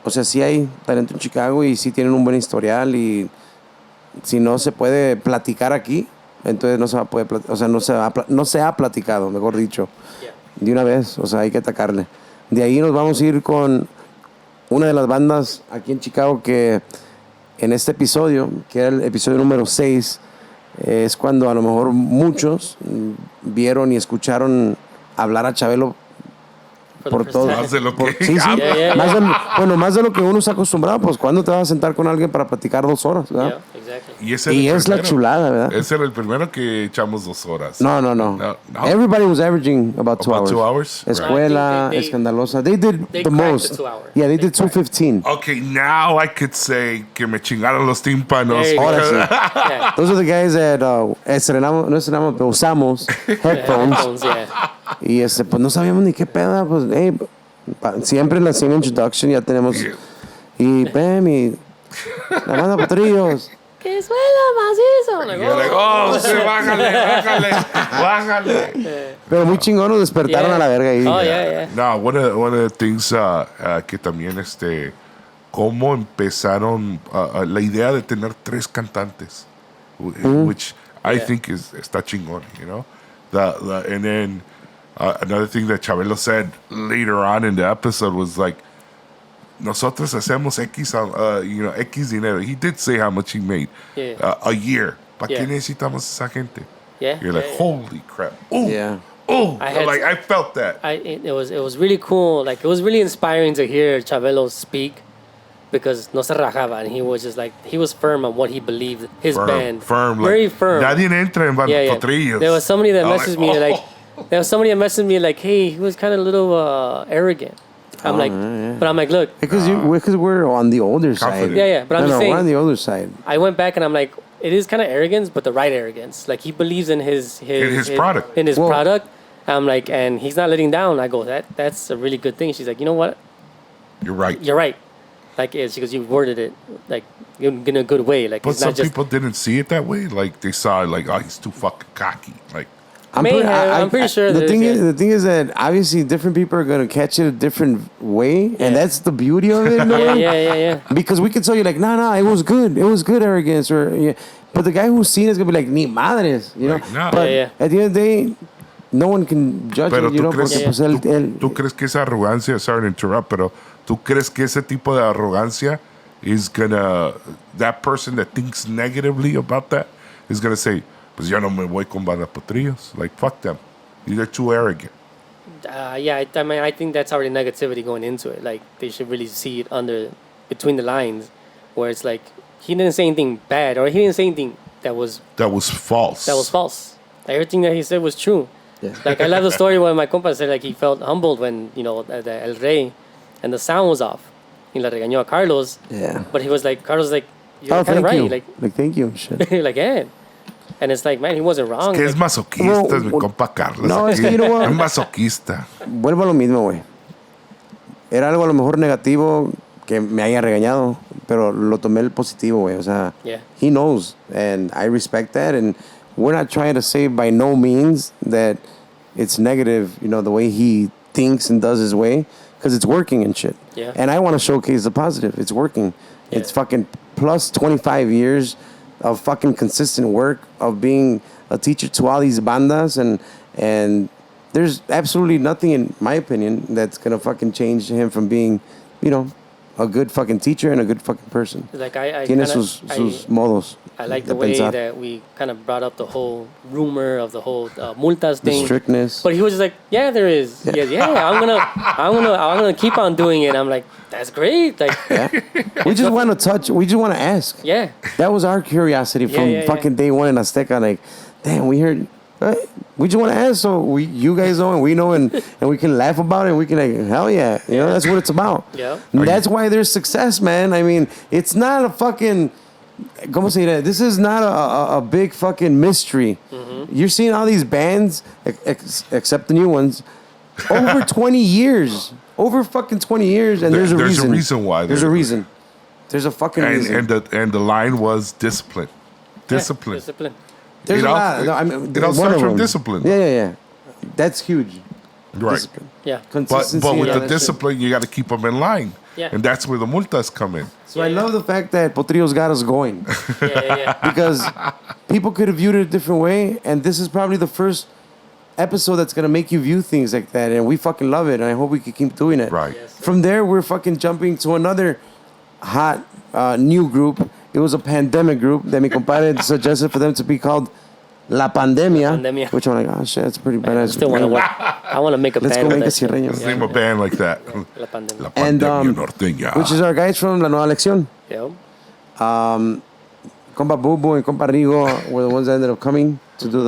o sea, sí hay talento en Chicago y sí tienen un buen historial y si no se puede platicar aquí, entonces no se va a poder, o sea, no se ha platicado, mejor dicho, de una vez, o sea, hay que atacarle. De ahí nos vamos a ir con una de las bandas aquí en Chicago que en este episodio, que era el episodio número 6, es cuando a lo mejor muchos vieron y escucharon hablar a Chabelo por todo. Más de lo que Sí. Más de lo que uno está acostumbrado, pues cuando te vas a sentar con alguien para platicar 2 horas, ¿verdad? Yeah, exactly. Y, Y es la chulada, ¿verdad? Ese era el primero que echamos 2 horas. No. Everybody was averaging about 2 hours. About 2 hours? Escuela, Right. Escandalosa. They did they the cracked most. the 2 hours. Yeah, they did 2:15. Okay, now I could say que me chingaron los tímpanos. There you go. Ahora sí. Yeah. Those are the guys that estrenamos, pero usamos headphones. Headphones, yeah. Y pues no sabíamos ni qué peda, pues, hey, siempre en la same introduction ya tenemos. Yeah. Y Pem y la banda Potrillos. Que suena macizo. Like, You're like, oh, sí, bájale. Pero muy chingón nos despertaron Yeah. a la verga ahí. Oh, yeah. No, one of the things que también cómo empezaron la idea de tener 3 cantantes, which I think está chingón, you know. And then another thing that Chabelo said later on in the episode was like, nosotros hacemos X dinero. He did say how much he made a year. ¿Para qué necesitamos esa gente? Yeah. You're like, holy crap. Ooh. Yeah. Oh, I I felt that. It was really cool. Like, it was really inspiring to hear Chabelo speak because no se rajaba, and he was just like, he was firm on what he believed, his band. Very firm. Nadie entra en Potrillos. There was somebody that I'm messaged me like, hey, he was kind of a little arrogant. I'm but I'm like, look. Because we're on the older side. Confident. Yeah, but I'm just saying. We're on the older side. I went back and I'm like, it is kind of arrogance, but the right arrogance. Like, he believes in his product. In his product. I'm like, and he's not letting down. I go, that's a really good thing. She's like, you know what? You're right. You're right. Like, it's because you worded it like in a good way. Like, But it's not some just. people didn't see it that way. Like, they saw like, oh, he's too fucking cocky. Like, I'm pretty sure the thing is that obviously different people are gonna catch it a different way, and that's the beauty of it. Yeah. Because we can tell you like, no, it was good, arrogance, but the guy who's seen is gonna be like, ni madres, you know. Like, no. But Yeah. at the end of the day, no one can judge pero it, you know. Porque, pues, tú crees que esa arrogancia, sorry to interrupt, pero ¿Tú crees que ese tipo de arrogancia is gonna, that person that thinks negatively about that is gonna say, pues yo no me voy con Banda Potrillos. Like, fuck them. They're too arrogant. Yeah, I mean, I think that's already negativity going into it. Like, they should really see it between the lines, where it's like, he didn't say anything bad, or he didn't say anything that was false. That was false. Everything that he said was true. Yeah. Like, I love the story where my compa said, like, he felt humbled when, you know, the El Rey and the sound was off. He le regañó a Carlos. Yeah. But he was like, Carlos, like, you're kind of right. You. Like, thank you. Shit. like, yeah. And it's like, man, he wasn't wrong. Es que like, es masoquista, es mi compa Carlos. No, es que, you know what? Es masoquista. Vuelvo a lo mismo, güey. Era algo a lo mejor negativo que me haya regañado, pero lo tomé el positivo, güey. O sea, yeah. He knows, and I respect that. And we're not trying to say by no means that it's negative, you know, the way he thinks and does his way, because it's working and shit. Yeah. And I want to showcase the positive. It's working. Yeah. It's fucking plus 25 years of fucking consistent work, of being a teacher to all these bandas, and there's absolutely nothing, in my opinion, that's gonna fucking change him from being, you know, a good fucking teacher and a good fucking person. Like I Tiene sus modos. I like the way that we kind of brought up the whole rumor of the whole multas thing, the strictness. But he was just like, yeah, there is. Yeah, I'm gonna keep on doing it. I'm like, that's great. Like, yeah. we just want to touch. We just want to ask. Yeah, that was our curiosity from fucking day one in Azteca. Like, damn, we heard. We just want to ask, so you guys know and we know, and we can laugh about it. And we can like, hell yeah, you know, that's what it's about. Yeah, that's why there's success, man. I mean, it's not a fucking. ¿Cómo se dirá? This is not a big fucking mystery. Mm-hmm. You're seeing all these bands, except the new ones, over 20 years. Over fucking 20 years, and there's a reason. There's a reason why. There's a reason. There's a fucking reason. And the line was discipline. Discipline. Discipline. There's a lot. No, I mean, it all starts from discipline. Yeah. That's huge. Right. Discipline. Yeah. Consistency. But with the discipline, you got to keep them in line. Yeah. And that's where the multas come in. So I love the fact that Potrillos got us going. Yeah. Because people could have viewed it a different way, and this is probably the first episode that's going to make you view things like that, and we fucking love it, and I hope we can keep doing it. Right. Yes. From there, we're fucking jumping to another hot new group. It was a pandemic group that mi compadre suggested for them to be called La Pandemia. Which I'm like, oh shit, that's pretty badass. I still want to work. I want to make a Let's band. go make a with that. sirreño. Let's name a band like that. La Pandemia. La Pandemia Norteña. Which is our guys from La Nueva Lección. Yeah. Compa Bubu and Compa Rigo were the ones that ended up coming to do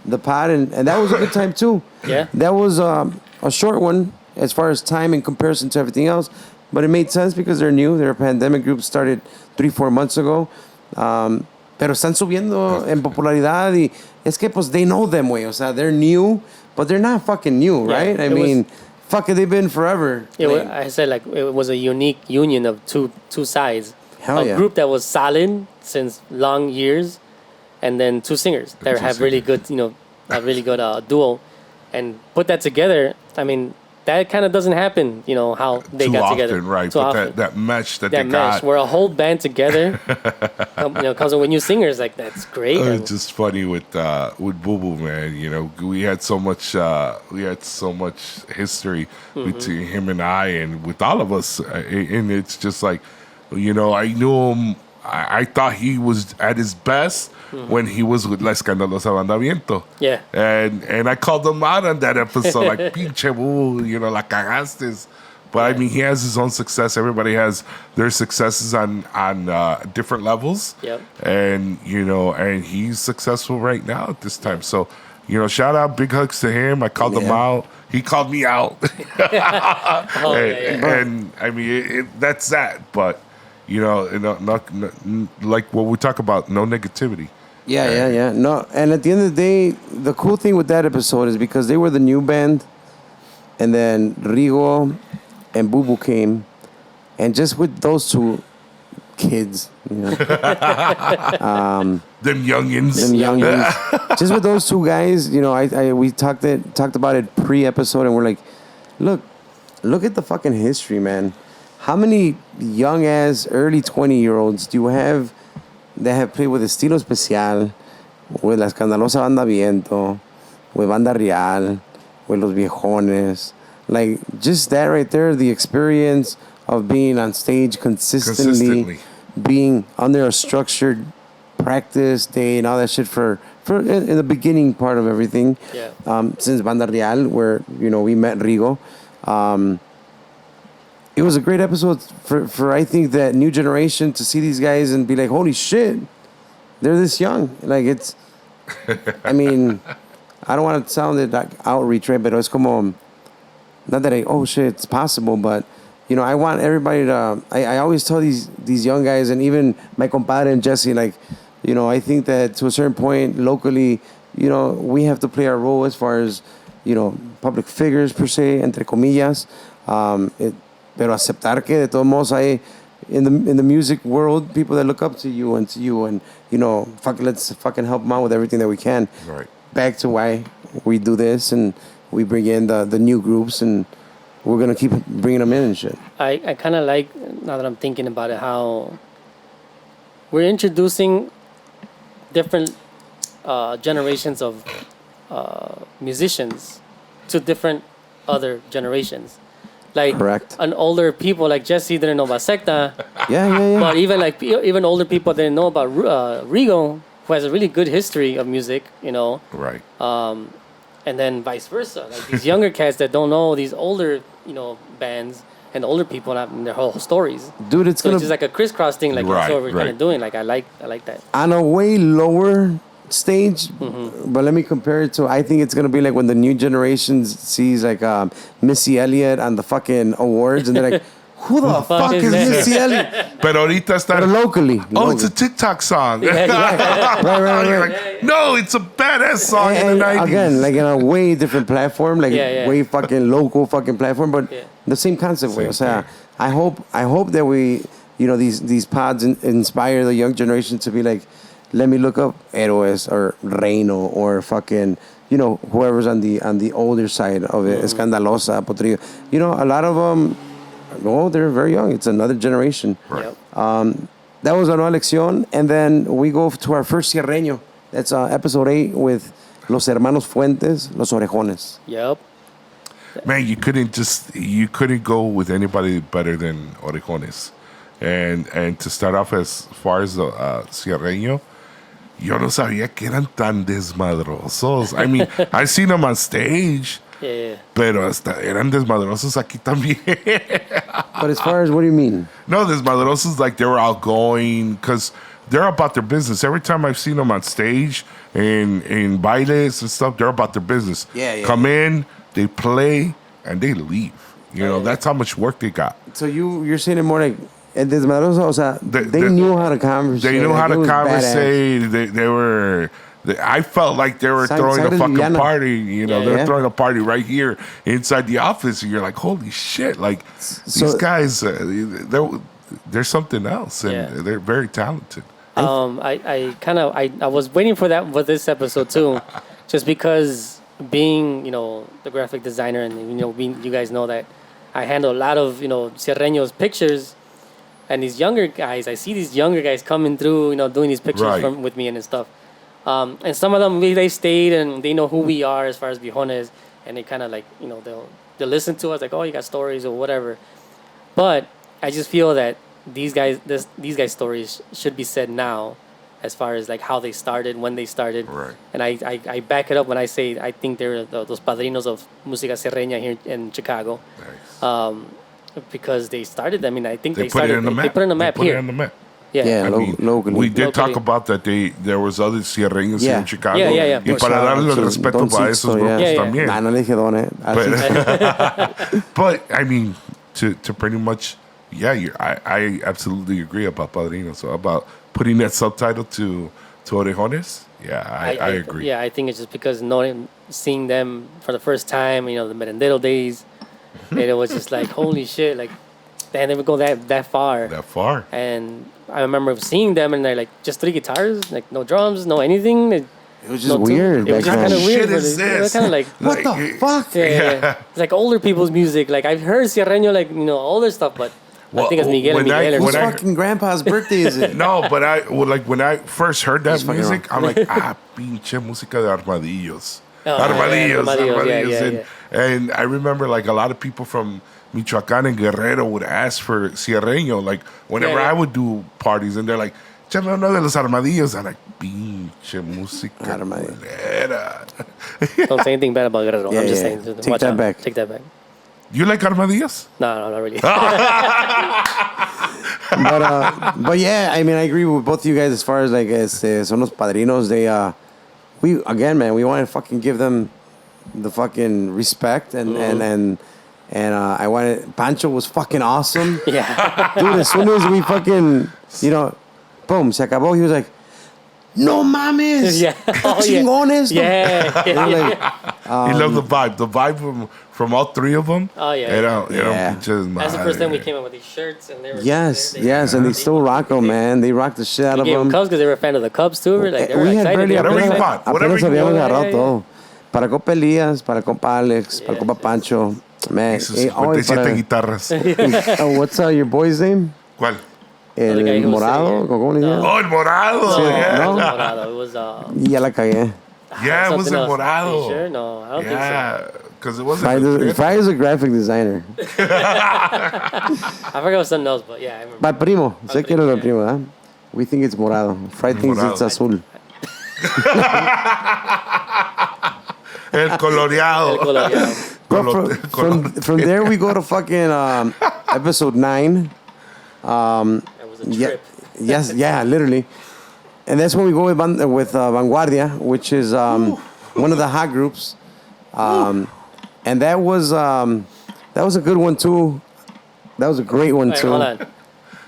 the pod, and that was a good time too. Yeah. That was a short one as far as time in comparison to everything else, but it made sense because they're new. They're a pandemic group, started 3-4 months ago. Pero están subiendo en popularidad, y es que pues they know them, güey. O sea, they're new, but they're not fucking new, right? I mean, fuck it, they've been forever. I said, like, it was a unique union of two sides. Hell yeah. A group that was solid since long years, and then two singers that have really good, you know, a really good duo, and put that together. I mean, that kind of doesn't happen, you know, how they got together. Right? Too but often. that mesh that they got. Where a whole band together, you know, comes with new singers, like, that's great. It's just funny with Boo Boo, man. You know, we had so much history between him and I, and with all of us, and it's just like, you know, I knew him. I thought he was at his best when he was with La Escandalosa Bandamiento. Yeah. And I called him out on that episode, like, pinche Boo, you know, la cagaste. But I mean, he has his own success. Everybody has their successes on different levels. Yep. And, you know, and he's successful right now at this time. So, you know, shout out, big hugs to him. I called him out. He called me out. And I mean, that's that. But, you know, not like what we talk about, no negativity. Yeah. No, and at the end of the day, the cool thing with that episode is because they were the new band, and then Rigo and Boo Boo came, and just with those two kids, you know, them youngins, just with those two guys, you know, we talked about it pre-episode, and we're like, look at the fucking history, man. How many young ass early 20-year-olds do you have that have played with Estilo Especial, with La Escandalosa Banda Viento, with Banda Real, with Los Viejones, Like, just that right there, the experience of being on stage consistently. Being under a structured practice day and all that shit for in the beginning part of everything. Yeah. Since Banda Real, where, you know, we met Rigo. It was a great episode for I think that new generation to see these guys and be like, holy shit, they're this young. Like, it's, I mean, I don't want to sound it like outreach, right? But it's como, not that oh shit, it's possible, but, you know, I want everybody to, I always tell these young guys, and even my compadre and Jesse, like, you know, I think that to a certain point locally, you know, we have to play our role as far as, you know, public figures per se, entre comillas. Pero aceptar que de todos modos hay in the music world people that look up to you and you know, let's fucking help them out with everything that we can. Right. Back to why we do this, and we bring in the new groups, and we're gonna keep bringing them in and shit. I kind of like, now that I'm thinking about it, how we're introducing different generations of musicians to different other generations. Like, correct. An older people like Jesse didn't know about Secta. Yeah. But even older people didn't know about Rigo, who has a really good history of music, you know. Right. And then vice versa. Like, these younger cats that don't know these older, you know, bands and the older people and their whole stories. Dude, it's just like a crisscross thing. Like, that's what we're kind of doing. Like, I like that. On a way lower stage, but let me compare it to, I think it's gonna be like when the new generation sees like Missy Elliott on the fucking awards, and they're like, who the fuck is Missy Elliott? But ahorita está locally. Oh, it's a TikTok song. Right. Like, no, it's a badass song in the 90s. Again, like in a way different platform, like way fucking local fucking platform, but the same concept way. O sea, I hope that we, you know, these pods inspire the young generation to be like, let me look up Héroes or Reino or fucking, you know, whoever's on the older side of it, Escandalosa, Potrillo. You know, a lot of them, they're very young. It's another generation. Right. That was a nueva lección. And then we go to our first Sierreño. That's episode 8 with Los Hermanos Fuentes, Los Orejones. Yep. Man, you couldn't go with anybody better than Orejones. And to start off as far as the Sierreño, yo no sabía que eran tan desmadrosos. I mean, I seen them on stage, pero hasta eran desmadrosos aquí también. But as far as, what do you mean? No, desmadrosos, like they were outgoing, because they're about their business. Every time I've seen them on stage in bailes and stuff, they're about their business. Come in, they play, and they leave. You know, that's how much work they got. So you're saying it more like, desmadroso, o sea, they knew how to conversate. They knew how to conversate. They were. I felt like they were throwing a fucking party. You know, they're throwing a party right here inside the office, and you're like, holy shit! Like, these guys, they're something else, and they're very talented. I was waiting for this episode too, just because being, you know, the graphic designer, and, you know, you guys know that I handle a lot of, you know, Sierreños pictures. And these younger guys, I see these younger guys coming through, you know, doing these pictures with me and stuff. And some of them, they stayed and they know who we are as far as Viejones. And they kind of like, you know, they'll listen to us like, oh, you got stories or whatever. But I just feel that these guys' stories should be said now, as far as like how they started, when they started. Right. And I back it up when I say I think they're those padrinos of música sierreña here in Chicago. Nice. Because they started. I mean, I think they put it on the map. They put it on the map here. Yeah, locally. We did talk about that. There was other Sierreños here in Chicago. Yeah. Y para darle el respeto para esos grupos también. No le dije don, But I mean, to pretty much, I absolutely agree about Padrino. So about putting that subtitle to Orejones. Yeah, I agree. Yeah, I think it's just because seeing them for the first time, you know, the Merendero days, and it was just like, holy shit, like, they never go that far. That far. And I remember seeing them, and they're like, just 3 guitars, like no drums, no anything. It was just weird. It was just kind of weird. It was kind of like, what the fuck? Yeah. It's like older people's music. Like, I've heard Sierreño, like, you know, older stuff, but I think it's Miguel and Miguel. Whose fucking grandpa's birthday is it? No, but when I first heard that music, I'm like, pinche música de armadillos. Armadillos, Armadillos, yeah. And I remember like a lot of people from Michoacan and Guerrero would ask for Sierreño, like whenever Yeah. I would do parties, and they're like, "Chame uno de los armadillos." I'm like, "Pinche música Armadillo. culera." Don't say anything bad about Guerrero. Yeah, I'm just yeah. saying. Take Watch that out. back. Take that back. You like armadillos? No, not really. But yeah, I mean, I agree with both of you guys as far as like son los padrinos. They we again, man, we want to fucking give them the fucking respect and I wanted Pancho was fucking awesome. Yeah. Dude, as soon as we fucking, boom, se acabó. He was like, "No mames, Yeah. Oh, yeah. chingones." Yeah. And we're like, He loved the vibe from all three of them. Oh, yeah. Yeah. That's the first time we came up with these shirts, and they were yes, and they still rock them, man. They rock the shit out of gave them them. Cubs because they were a fan of the Cubs too. Like, they were We had excited. barely They were Whatever you excited. want. Whatever apenas you habíamos want. agarrado Yeah. todo. Para compa Elías, para compa Alex, para compa Pancho. Man, Sus oh, 57 guitarras. what's your boy's name? ¿Cuál? El guy who was morado, sitting here. ¿cómo le No. llaman? Oh, el morado. No, yeah. no, Morado. It was Y ya la cagué. Yeah, it was something el else. Are morado. you sure? No, I don't Yeah, because it wasn't. Fry is a graphic designer. think so. I forgot it was something else, but yeah, I remember. But primo, sé que primo, era el yeah. primo, ¿eh? We think it's morado. Fry thinks Morado. it's azul. El coloreado. El coloreado. But from there we go to fucking episode 9. It was a Yeah, trip. yes, yeah, literally. And that's when we go with Vanguardia, which is one of the hot groups. And that was a good one too. That was a great one Wait, too. hold on.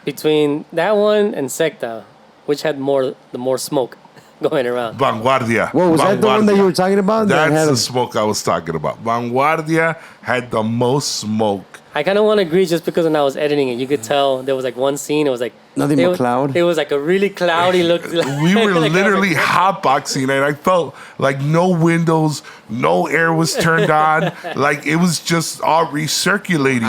Between that one and Secta, which had the more smoke going around? Vanguardia. What was that the one that you were talking about? That That's had the smoke I was talking about. Vanguardia had the most smoke. I kind of want to agree just because when I was editing it, you could tell there was like one scene. It was like Nothing it but was- cloud? It was like a really cloudy look. We were Like, I was literally like, hotboxing, and I felt like no windows, no air was turned on. Like it was just all recirculating.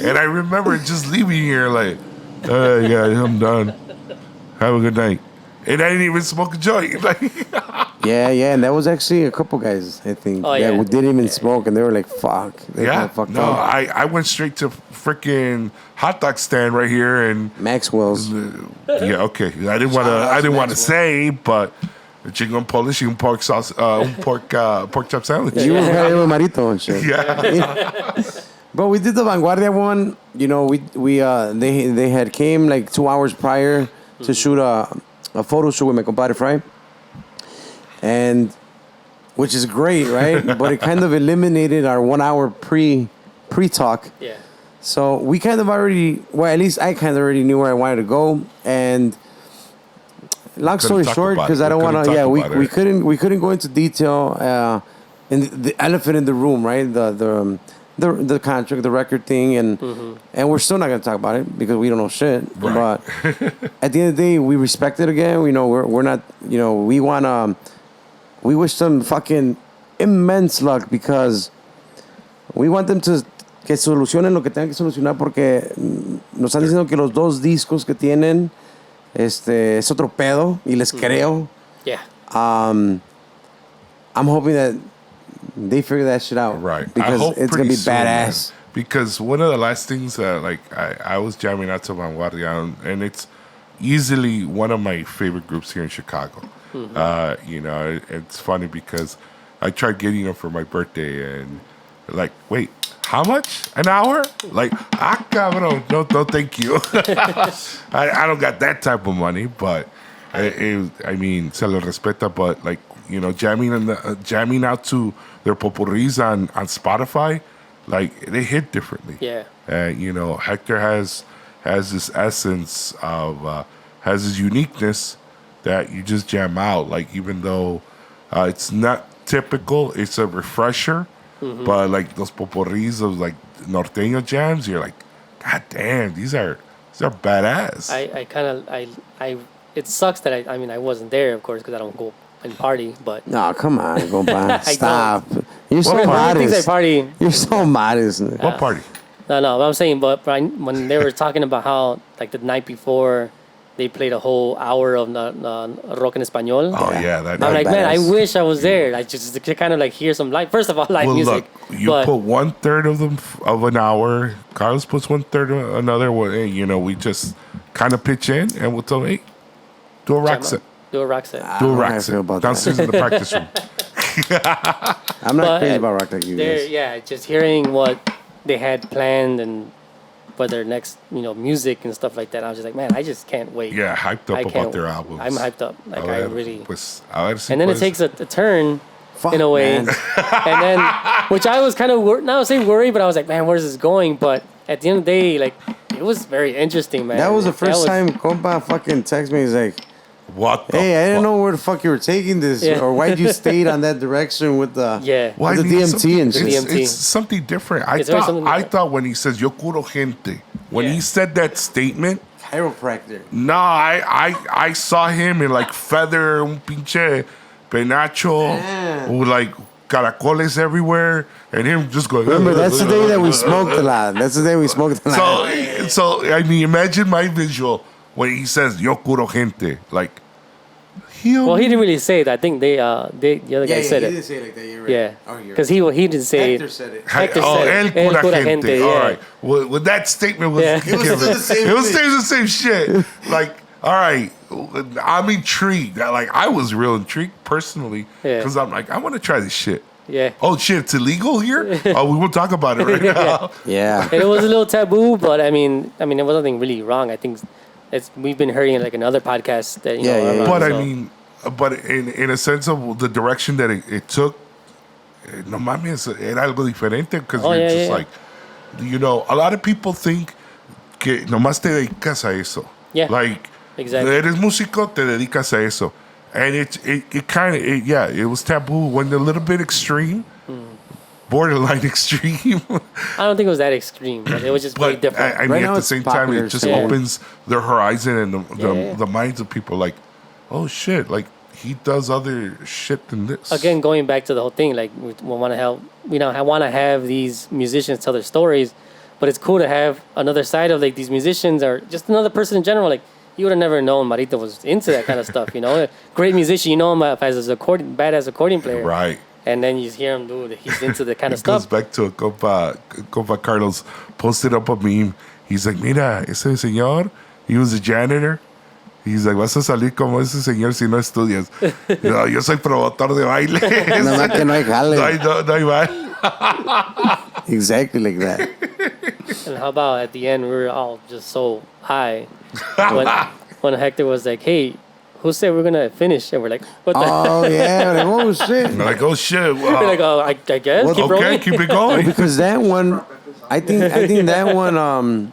And I remember just leaving here like, yeah, I'm done. Have a good night. And I didn't even smoke a joint. Like, Yeah, and that was actually a couple guys, I think. Oh, yeah, yeah. who didn't even smoke, and they were like, "Fuck." They yeah, kinda fucked no, up. I went straight to freaking hot dog stand right here, and Maxwell's. yeah, okay. I didn't want to say, but chingon Polish, un pork sauce, pork chop sandwich. You were right with Marito and shit. Yeah. But we did the Vanguardia one. They had came like 2 hours prior to shoot a photo shoot with my compadre Fry, and which is great, right? But it kind of eliminated our 1 hour pre-talk. Yeah. So we kind of already, well, at least I kind of already knew where I wanted to go. And long story talk short, about because it. I don't We want couldn't to, talk we about it. couldn't go into detail in the elephant in the room, right? The contract, the record thing, and we're still not gonna talk about it because we don't know shit. Right. But at the end of the day, we respect it again. We know we're not, we wanna, we wish them fucking immense luck because we want them to que solucionen lo que tengan que solucionar porque nos están diciendo que los 2 discos que tienen es otro pedo y les creo. Yeah. I'm hoping that they figure that shit out. Right. Because I hope it's going to pretty be soon, man. badass. Because one of the last things that I was jamming out to Vanguardia, and it's easily one of my favorite groups here in Chicago. It's funny because I tried getting them for my birthday, and like, wait, how much? An hour? Like, cabrón, no, thank you. I don't got that type of money, but I mean, se lo respeta, but like, jamming out to their popurris on Spotify, like they hit differently. Yeah. Hector has this essence of has this uniqueness that you just jam out. Like even though it's not typical, it's a refresher. But like those popurris of like norteño jams, you're like, God damn, these are badass. It sucks that I wasn't there, of course, because I don't go and party. But No, come on, compa. Stop. You're so What I think I modest. party. You're so modest. What party? No, but I'm saying, but when they were talking about how like the night before, they played a whole hour of rock en español. Oh yeah, that. I'm like, man, I badass. wish I was there. I just to kind of like hear some live. First of all, live Well, music. look, you but put 1/3 of them of an hour. Carlos puts 1/3 of another. Well, hey, we just kind of pitch in and we'll tell them, hey, do a rock set. do a rock set. I Do a don't know how I rock feel about set. Downstairs in the practice room. I'm not But crazy about rock like you guys. Yeah, just hearing what they had planned and for their next, music and stuff like that. I was just like, man, I just can't wait. Yeah, hyped I up can't- about their albums. I'm hyped up. Like A I ver, really. pues, a ver si And then it puedes- takes a turn Fuck, in a way, man. and then which I was kind of not saying worried, but I was like, man, where's this going? But at the end of the day, like it was very interesting, man. That was the first was- time compa fucking text me. He's like, What the hey, I didn't fuck? know where the fuck you were taking this, Yeah. or why'd you stayed on that direction with the Yeah. Well, with I the mean, DMT and shit. It's, DMT. it's something different. It's very something I different. thought when he says "Yo curo gente," when Yeah. he said that statement, chiropractor. no, I saw him in like feather, un pinche penacho, Damn. with like caracoles everywhere, and him just going. Remember, that's the day that we smoked a lot. That's the day we smoked a lot. So I mean, imagine my visual when he says "Yo curo gente," like. Well, he didn't really say it. I think the other guy said it. say it like that. You're right. Yeah, Oh, you're because he didn't say. Hector said it. Hector oh, said el it. cura gente. All yeah. right. Well, with that statement was Yeah. It was still the same It was thing. still the same shit. Like, all right, I'm intrigued. Like, I was real intrigued personally Yeah. because I'm like, I want to try this shit. Yeah. Oh shit, it's illegal here. Oh, we won't talk about it right now. Yeah. And it was a little taboo, but I mean, there was nothing really wrong. I think we've been hearing it like in other podcasts that Yeah, yeah, around, But I so- mean, but in a sense of the direction that it took, no mames, era algo diferente because Oh, you're yeah, just yeah. like, a lot of people think que nomás te dedicas a eso. Yeah, Like, exactly. eres músico, te dedicas a eso. And it kind of, it was taboo when a little bit extreme, borderline extreme. I don't think it was that extreme, but it was just very But different. I mean, Right at now the it's same time, popular it just still. opens their horizon and Yeah. the minds of people. Like, oh shit, like he does other shit than this. Again, going back to the whole thing, like we want to help. I want to have these musicians tell their stories, but it's cool to have another side of like these musicians or just another person in general. Like you would have never known Marito was into that kind of stuff. Great musician. You know him as a badass accordion player, Right. And then you hear him do. He's into the kind of It goes stuff. back to a compa Carlos posted up a meme. He's like, mira, ese señor, he was a janitor. He's like, vas a salir como ese señor si no estudias. No, yo soy promotor de baile. Nada más que no hay jale. No hay baile. Exactly like that. And how about at the end we were all just so high when Hector was like, "Hey, who said we're gonna finish?" And we're like, "What the?" Oh yeah, like, oh shit. They're like, oh shit. We're like, "Oh, I guess Well, keep okay, rolling." keep it going. Because that one, I think that one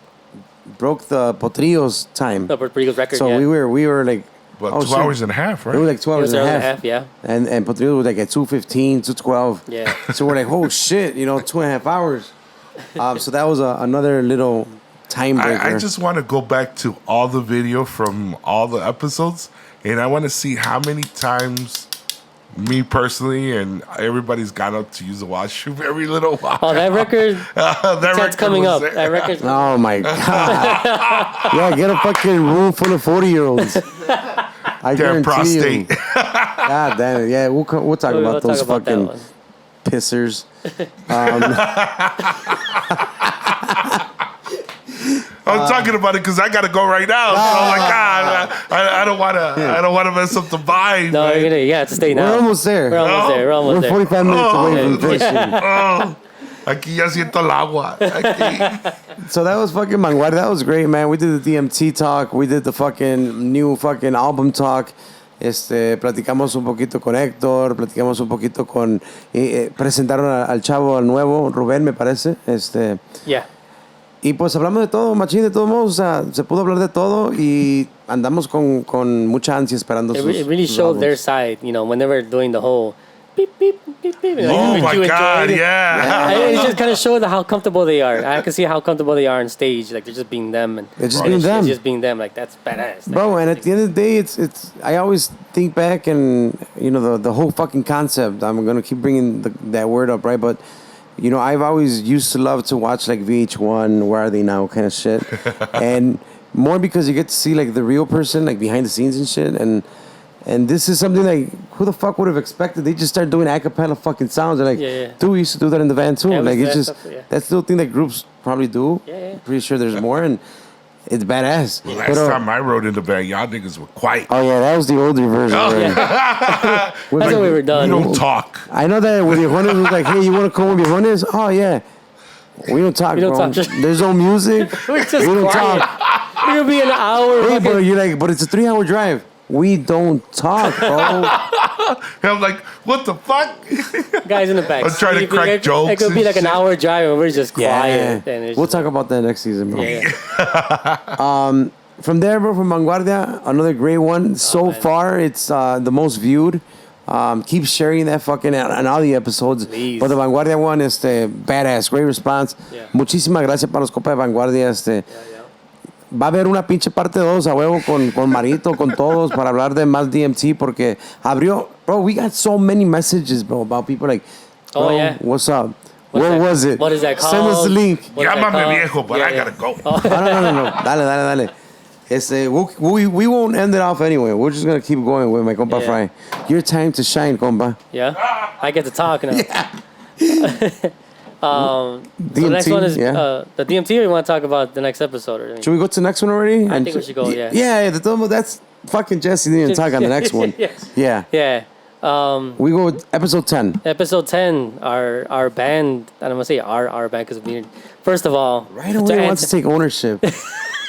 broke the Potrillo's time. No, Puerto Rico's record. So yeah. we were like, But oh, 2 shit. hours and a half, It was right? like 2 It hours was and a hour half. yeah. And Potrillo was like at 2:15, 2:12. Yeah. So we're like, oh shit, 2.5 hours. So that was another little time breaker. I just want to go back to all the video from all the episodes, and I want to see how many times me personally and everybody's gone up to use the washroom every little while. Oh, that record. that That's record coming was up. there. That record. Oh my god! Yeah, get a fucking room full of 40-year-olds. I Damn guarantee you. prostate. God damn it! Yeah, we'll talk We'll about talk those about that fucking one. pissers. I'm talking about it because I gotta go right now. So I'm like, I don't want to mess up the vibe. No, man. you have to stay now. We're almost there. We're almost there. We're almost We're there. 45 minutes away from finishing. Oh, aquí ya siento el agua. Aquí. So that was fucking Manguar. That was great, man. We did the DMT talk. We did the fucking new fucking album talk. Platicamos un poquito con Héctor, platicamos un poquito con... presentaron al chavo, al nuevo, Rubén, me parece. Yeah. Y pues hablamos de todo, machín, de todos modos. O sea, se pudo hablar de todo y andamos con mucha ansia esperando sus It really sus showed their álbums. side, when they were doing the whole beep, beep, beep, beep. Oh like, my you God, enjoyed it. yeah. It just kind of showed how comfortable they are. I can see how comfortable they are on stage. Like, they're just being them. And They're just being them. It's just being them. Like, that's badass. Bro, and at the end of the day, it's. I always think back and, the whole fucking concept. I'm going to keep bringing that word up, right? But, I've always used to love to watch, like, VH1, Where Are They Now kind of shit. And more because you get to see like the real person, like behind the scenes and shit. And this is something like, who the fuck would have expected? They just start doing a cappella fucking sounds. They're like, dude, we used to do that in the van too. Yeah, like it's just stuff, that's the thing that groups probably do. Yeah. Pretty sure there's more, and it's badass. Well, last time I rode in the van, y'all niggas were quiet. Oh yeah, that was the older version. Right? That's when we were done. You don't talk. I know that with Viejones was like, hey, you want to come with Viejones? Oh yeah. We don't talk, We don't bro. talk. There's no music. We're just We don't quiet. talk. We're gonna be an hour. Hey, fucking- but you're like, but it's a 3-hour drive. We don't talk, bro. I'm like, what the fuck? Guys in the back. I'm trying to sleeping. crack It jokes could be and like an shit. hour drive and we're just quiet. And it's We'll just talk about that next season, bro. Yeah. From there, bro, from Vanguardia, another great one. So man. far, it's the most viewed. Keep sharing that fucking on all the episodes. Please. But the Vanguardia one, badass, great response. Yeah. Muchísimas gracias para los copas de Vanguardia. Yeah. Va a haber una pinche parte 2 a huevo con Marito, con todos, para hablar de más DMT, porque abrió. Bro, we got so many messages, bro, about people like, bro, Oh, yeah. what's up? What's Where that- was it? What is that called? Send us the link. What is that Llámame called? viejo, but Yeah, I yeah. gotta go. No. Dale. We won't end it off anyway. We're just gonna keep going with my compa Yeah. Fry. Your time to shine, compa. Yeah. I get to talk now. So the DMT, next one is yeah. the DMT. Or you want to talk about the next episode? Or Should we go to the next one already? I think we should go, yeah. Yeah, that's fucking Jesse didn't even talk on the next one. Yes. Yeah. Yeah. We go with episode 10. Episode 10, our band, I don't want to say our band because we first of all, Right away wants to take ownership.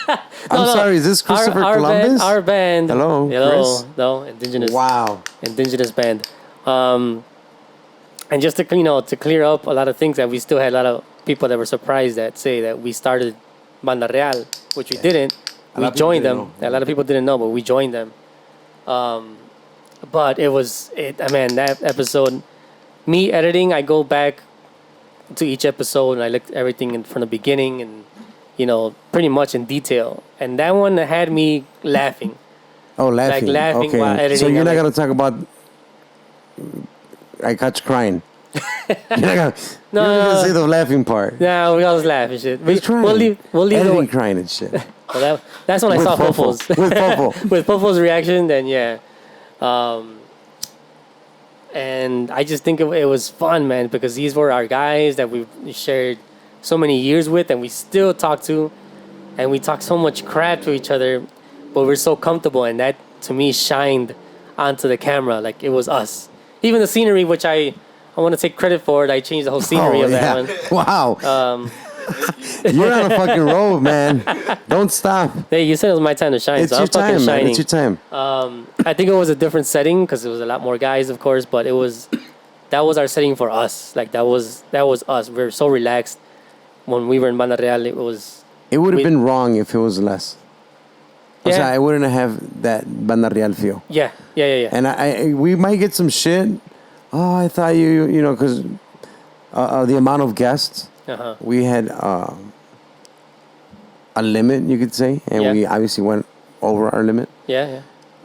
I'm No. sorry, is this Christopher Columbus? Our band. Hello, Chris? No, indigenous. Wow. Indigenous band. And just to to clear up a lot of things that we still had a lot of people that were surprised that say that we started Banda Real, which we didn't. A We lot of people joined didn't them. know. A lot of people didn't know, but we joined them. But that episode, me editing, I go back to each episode and I looked at everything from the beginning and pretty much in detail. And that one had me laughing. Oh, laughing. Like laughing okay. while editing. So you're I'm not like- going to talk about I caught you crying. You're not going to say the laughing part. No, we always laugh and shit. He's crying. We'll leave Editing the crying and shit. well, that's when I With saw Fofo. Fofo's. With Fofo. With Fofo's reaction, then yeah. And I just think it was fun, man, because these were our guys that we shared so many years with and we still talk to. And we talk so much crap to each other, but we're so comfortable. And that, to me, shined onto the camera. Like, it was us. Even the scenery, which I want to take credit for it. I changed the whole scenery of that one. Wow. You're on a fucking roll, man. Don't stop. Hey, you said it was my time to shine, It's so your I'm fucking time, man. shining. It's your time. I think it was a different setting because it was a lot more guys, of course, but that was our setting for us. Like that was us. We were so relaxed when we were in Banda Real. It would have been wrong if it was less. O Yeah. sea, I wouldn't have that Banda Real feel. Yeah. And we might get some shit. Oh, I thought because the amount of guests, Uh-huh. we had a limit, you could say, and Yeah. we obviously went over our limit. Yeah.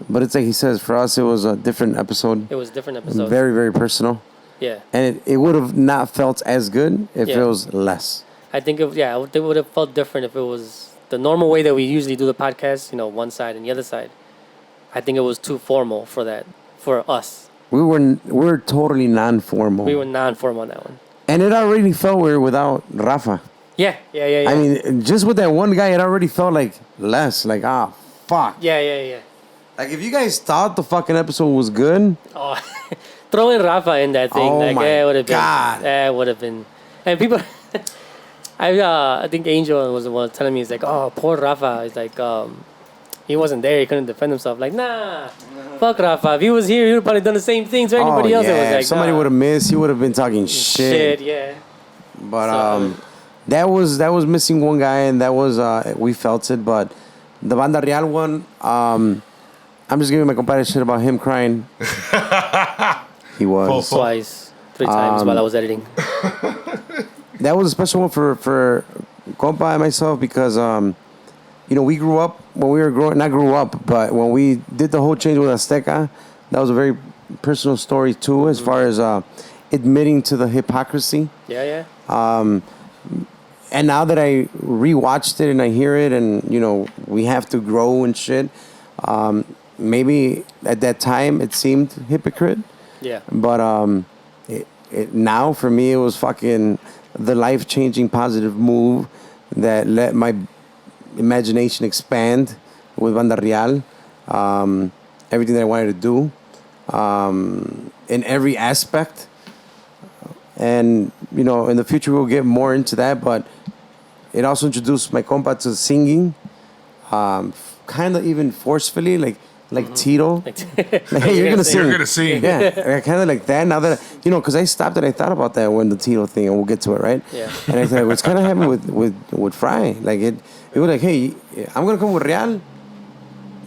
But it's like he says, for us, it was a different episode. It was a different episode. Very, very personal. Yeah. And it would have not felt as good if Yeah. it was less. I think it would have felt different if it was the normal way that we usually do the podcast, one side and the other side. I think it was too formal for that, for us. We were totally non-formal. We were non-formal on that one. And it already felt weird without Rafa. Yeah. I mean, just with that one guy, it already felt like less. Like, fuck. Yeah. Like, if you guys thought the fucking episode was good, Oh, throwing Rafa in that thing, Oh like, my it would have been. God. It would have been. And people, I think Angel was the one telling me, he's like, oh, poor Rafa. He's like, he wasn't there. He couldn't defend himself. Like, nah, fuck Rafa. If he was here, he would have probably done the same thing to anybody else. yeah, It was like, if somebody would have missed, he would have been talking shit. yeah. But So- that was missing one guy, and that was we felt it. But the Banda Real one, I'm just giving my compadre shit about him crying. He was. Twice, 3 times while I was editing. That was a special one for compa and myself because we grew up when we were not grew up, but when we did the whole change with Azteca, that was a very personal story too, as far as admitting to the hypocrisy. Yeah. and now that I rewatched it and I hear it, and we have to grow and shit. Maybe at that time it seemed hypocrite. Yeah. But now for me it was fucking the life-changing positive move that let my imagination expand with Banda Real. Everything that I wanted to do in every aspect. And, in the future we'll get more into that, but it also introduced my compa to singing, kind of even forcefully, like Tito. Like, hey, you're gonna sing. You're gonna sing. Yeah, kind of like that. Now that because I stopped and I thought about that when the Tito thing, and we'll get to it, right? Yeah. And I thought what's kind of happened with Fry, like it was like, hey, I'm gonna come with Real.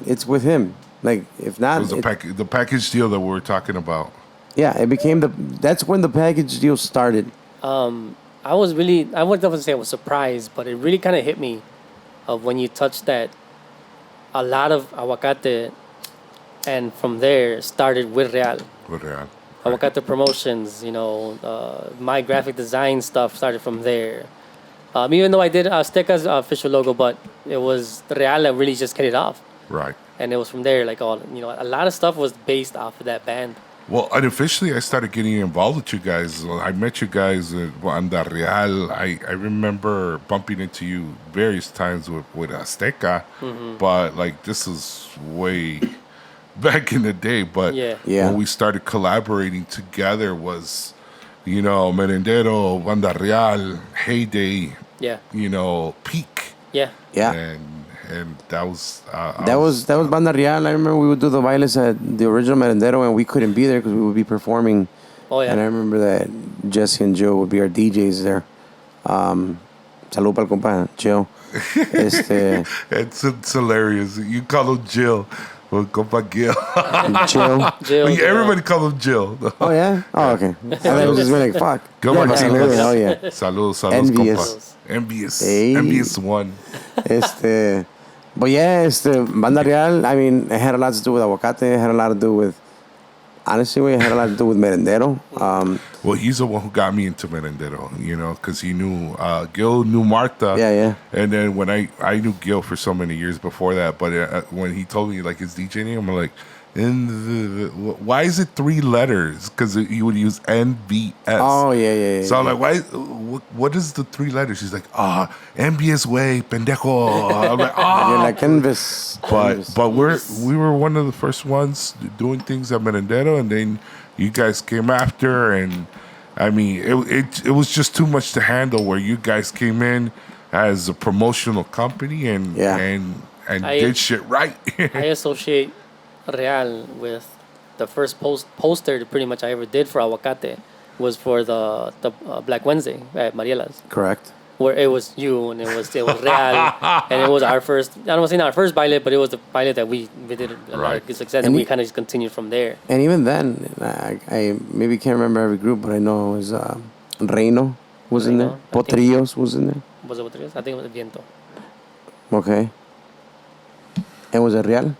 It's with him. Like if not, It was the package deal that we were talking about. Yeah, it became that's when the package deal started. I wouldn't definitely say I was surprised, but it really kind of hit me of when you touched that a lot of Aguacate, and from there started with Real. With Real. Aguacate promotions, my graphic design stuff started from there. Even though I did Azteca's official logo, but it was Real that really just kicked it off. Right. And it was from there, a lot of stuff was based off of that band. Well, unofficially, I started getting involved with you guys. I met you guys at Banda Real. I remember bumping into you various times with Azteca, but this is way back in the day. But Yeah. when we started collaborating together was, Merendero, Banda Real, Heyday, Yeah. Peak. Yeah. Yeah. And that was That was Banda Real. I remember we would do the bailes at the original Merendero, and we couldn't be there because we would be performing. Oh, yeah. And I remember that Jesse and Joe would be our DJs there. Salud pa'l compa, Joe. it's hilarious. You call him Jill. Well, compa Gil. Jill. Jill, Everybody call him Jill. Oh, yeah? Oh, okay. I thought it was just like, fuck. Go Yeah, Martinez. salud, hell yeah. Salud, Envious. compa. Envious. Hey. Envious one. But yeah, Banda Real, I mean, it had a lot to do with Aguacate. It had a lot to do with, honestly, it had a lot to do with Merendero. Well, he's the one who got me into Merendero, because he knew, Gil knew Martha. Yeah. And then when I knew Gil for so many years before that, but when he told me his DJ name, I'm like, why is it 3 letters? Because he would use NBS. Oh, yeah. So I'm like, what is the 3 letters? He's like, NBS way, pendejo. I'm like, You're like Envis. But we were one of the first ones doing things at Merendero, and then you guys came after, and I mean, it was just too much to handle. Where you guys came in as a promotional company and did shit right. I associate Real with the first poster that pretty much I ever did for Aguacate was for the Black Wednesday at Mariela's. Correct. Where it was you and it was Real and it was our first. I don't want to say not our first baile, but it was the baile that we did a lot of good success, and we kind of just continued from there. And even then, I maybe can't remember every group, but I know it was Reino was in there. Potrillos was in there. Was it Potrillos? I think it was Viento. Okay. And was it Real?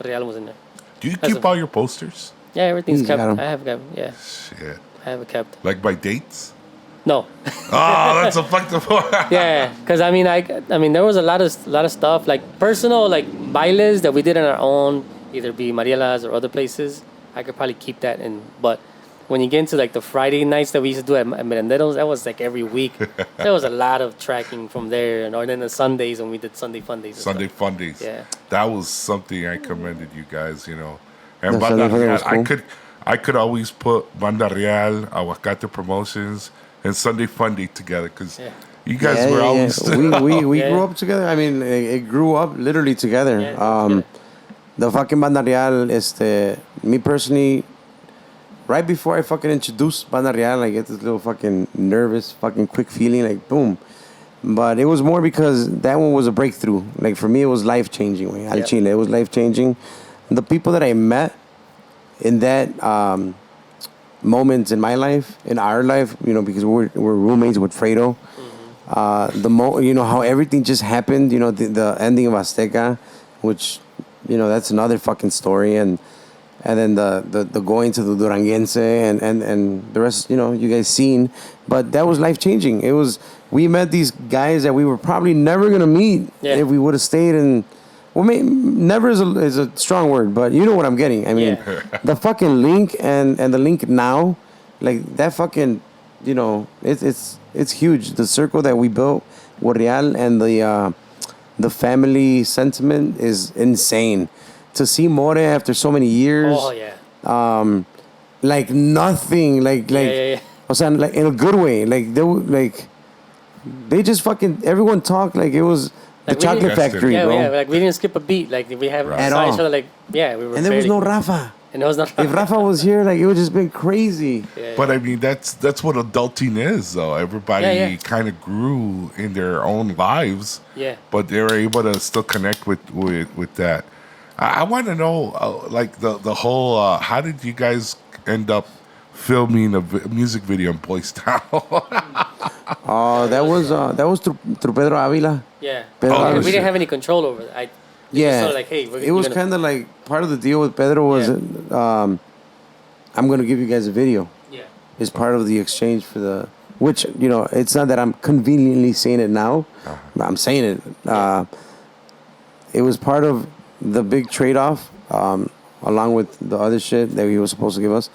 Real was in there. Do you keep all your posters? Yeah, everything's He's kept. got 'em. I have kept. Yeah, Shit. I have it kept. Like by dates? No. Oh, that's a fucked up one. Yeah, because I mean, there was a lot of stuff like personal, like bailes that we did on our own, either be Mariela's or other places. I could probably keep that in, but when you get into the Friday nights that we used to do at Merenderos, that was every week. There was a lot of tracking from there, and then the Sundays when we did Sunday Fun Days. Sunday Fun Days. Yeah. That was something I commended you guys, And The Banda Sunday Fun Day Real, was cool. I could always put Banda Real, Aguacate Promotions, and Sunday Fun Day together because you guys were always. We grew up together. I mean, it grew up literally together. Yeah, the fucking Banda Real, me personally, right before I fucking introduced Banda Real, I get this little fucking nervous, fucking quick feeling, like boom. But it was more because that one was a breakthrough. Like for me, it was life changing. Al Chile, it was life changing. The people that I met in that moment in my life, in our life, because we're roommates with Fredo. How everything just happened. The ending of Azteca, which that's another fucking story, and and then the going to the Duranguense and the rest, you guys seen. But that was life changing. It was, we met these guys that we were probably never gonna meet if we would have stayed in. Well, never is a strong word, but you know what I'm getting. I mean, the fucking link and the link now, like that fucking, it's huge. The circle that we built with Real and the family sentiment is insane. To see More after so many years, like nothing, like, o sea, like in a good way, like they just fucking everyone talked like it was. The Chocolate Factory, bro. Yeah, like we didn't skip a beat. Like we have at saw all. each other. Like we were. And there was no Rafa. And there was no. If Rafa was here, like it would just been crazy. But I mean, that's what adulting is, though. Everybody kind of grew in their own lives. Yeah. But they were able to still connect with that. I want to know, like the whole. How did you guys end up filming a music video in Boys Town? That was through Pedro Avila. Yeah. Pedro we didn't have any control over it. Sort of like, hey, it was kind of like part of the deal with Pedro was, I'm going to give you guys a video. Yeah. It's part of the exchange for the, which, it's not that I'm conveniently saying it now. I'm saying it. It was part of the big trade-off, along with the other shit that he was supposed to give us,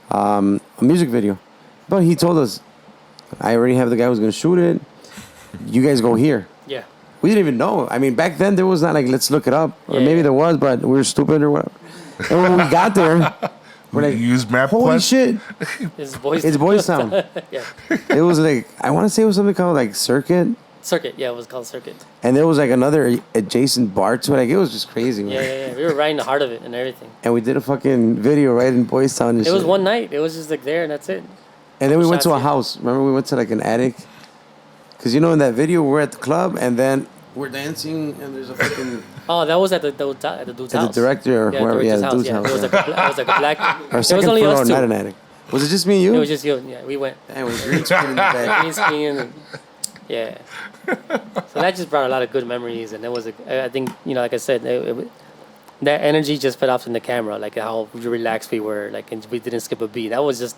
a music video. But he told us, I already have the guy who's going to shoot it. You guys go here. Yeah. We didn't even know. I mean, back then there was not like, let's look it up. Or maybe there was, but we were stupid or whatever. And when we got there, we're like, use MapQuest? Holy shit. It's Boys Town. Yeah. It was like, I want to say it was something called like Circuit. Circuit. Yeah, it was called Circuit. And there was like another adjacent bar to it. Like, it was just crazy, man. Yeah. We were right in the heart of it and everything. And we did a fucking video right in Boys Town and It was one night. It was just like there and that's it. And then we went to a house. Remember, we went to like an attic. Because in that video, we're at the club and then we're dancing and there's a fucking... Oh, that was at the dude's house. At the director or whoever. Yeah, the dude's house. It was like a black... Our second floor, not an attic. Was it just me and you? It was just you. Yeah, we went. And we green screen in the back. Green screen. And, yeah. So that just brought a lot of good memories. And it was, I think, like I said, that energy just fed off in the camera. Like how relaxed we were. Like, and we didn't skip a beat. That was just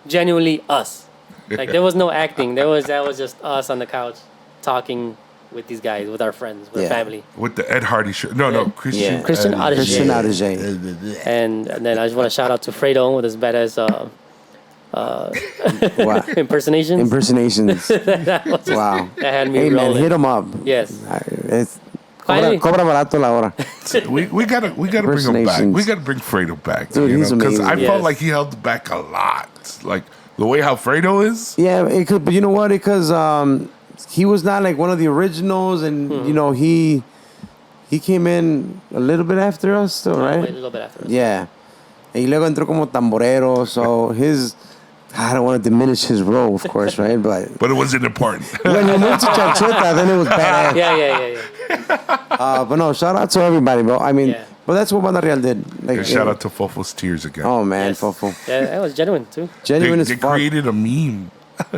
genuinely us. Like there was no acting. That was just us on the couch talking with these guys, with our friends, with our family. With the Ed Hardy show. No, Christian. Yeah. Christian Audigier. And then I just want to shout out to Fredo with his badass impersonations. Wow. That had me Hey, man, rolling. hit him up. Yes. Cobra barato la hora. we gotta bring him back. We gotta bring Fredo back. Dude, he's because amazing. I felt like he held back a lot. Like the way how Fredo is. Yeah, it could, but you know what? Because he was not like one of the originals, and he came in a little bit after us, still, right? A little bit after us. Yeah, y luego entró como tamborero, so his. I don't want to diminish his role, of course, right? But it wasn't important. When you moved to Chancheta, then it was badass. Yeah. But no, shout out to everybody, bro. I mean, but that's what Banda Real did. Like, and shout out to Fofo's Tears again. Oh man, Yes. Fofo. Yeah, that was genuine too. Genuine as They fuck. created a meme.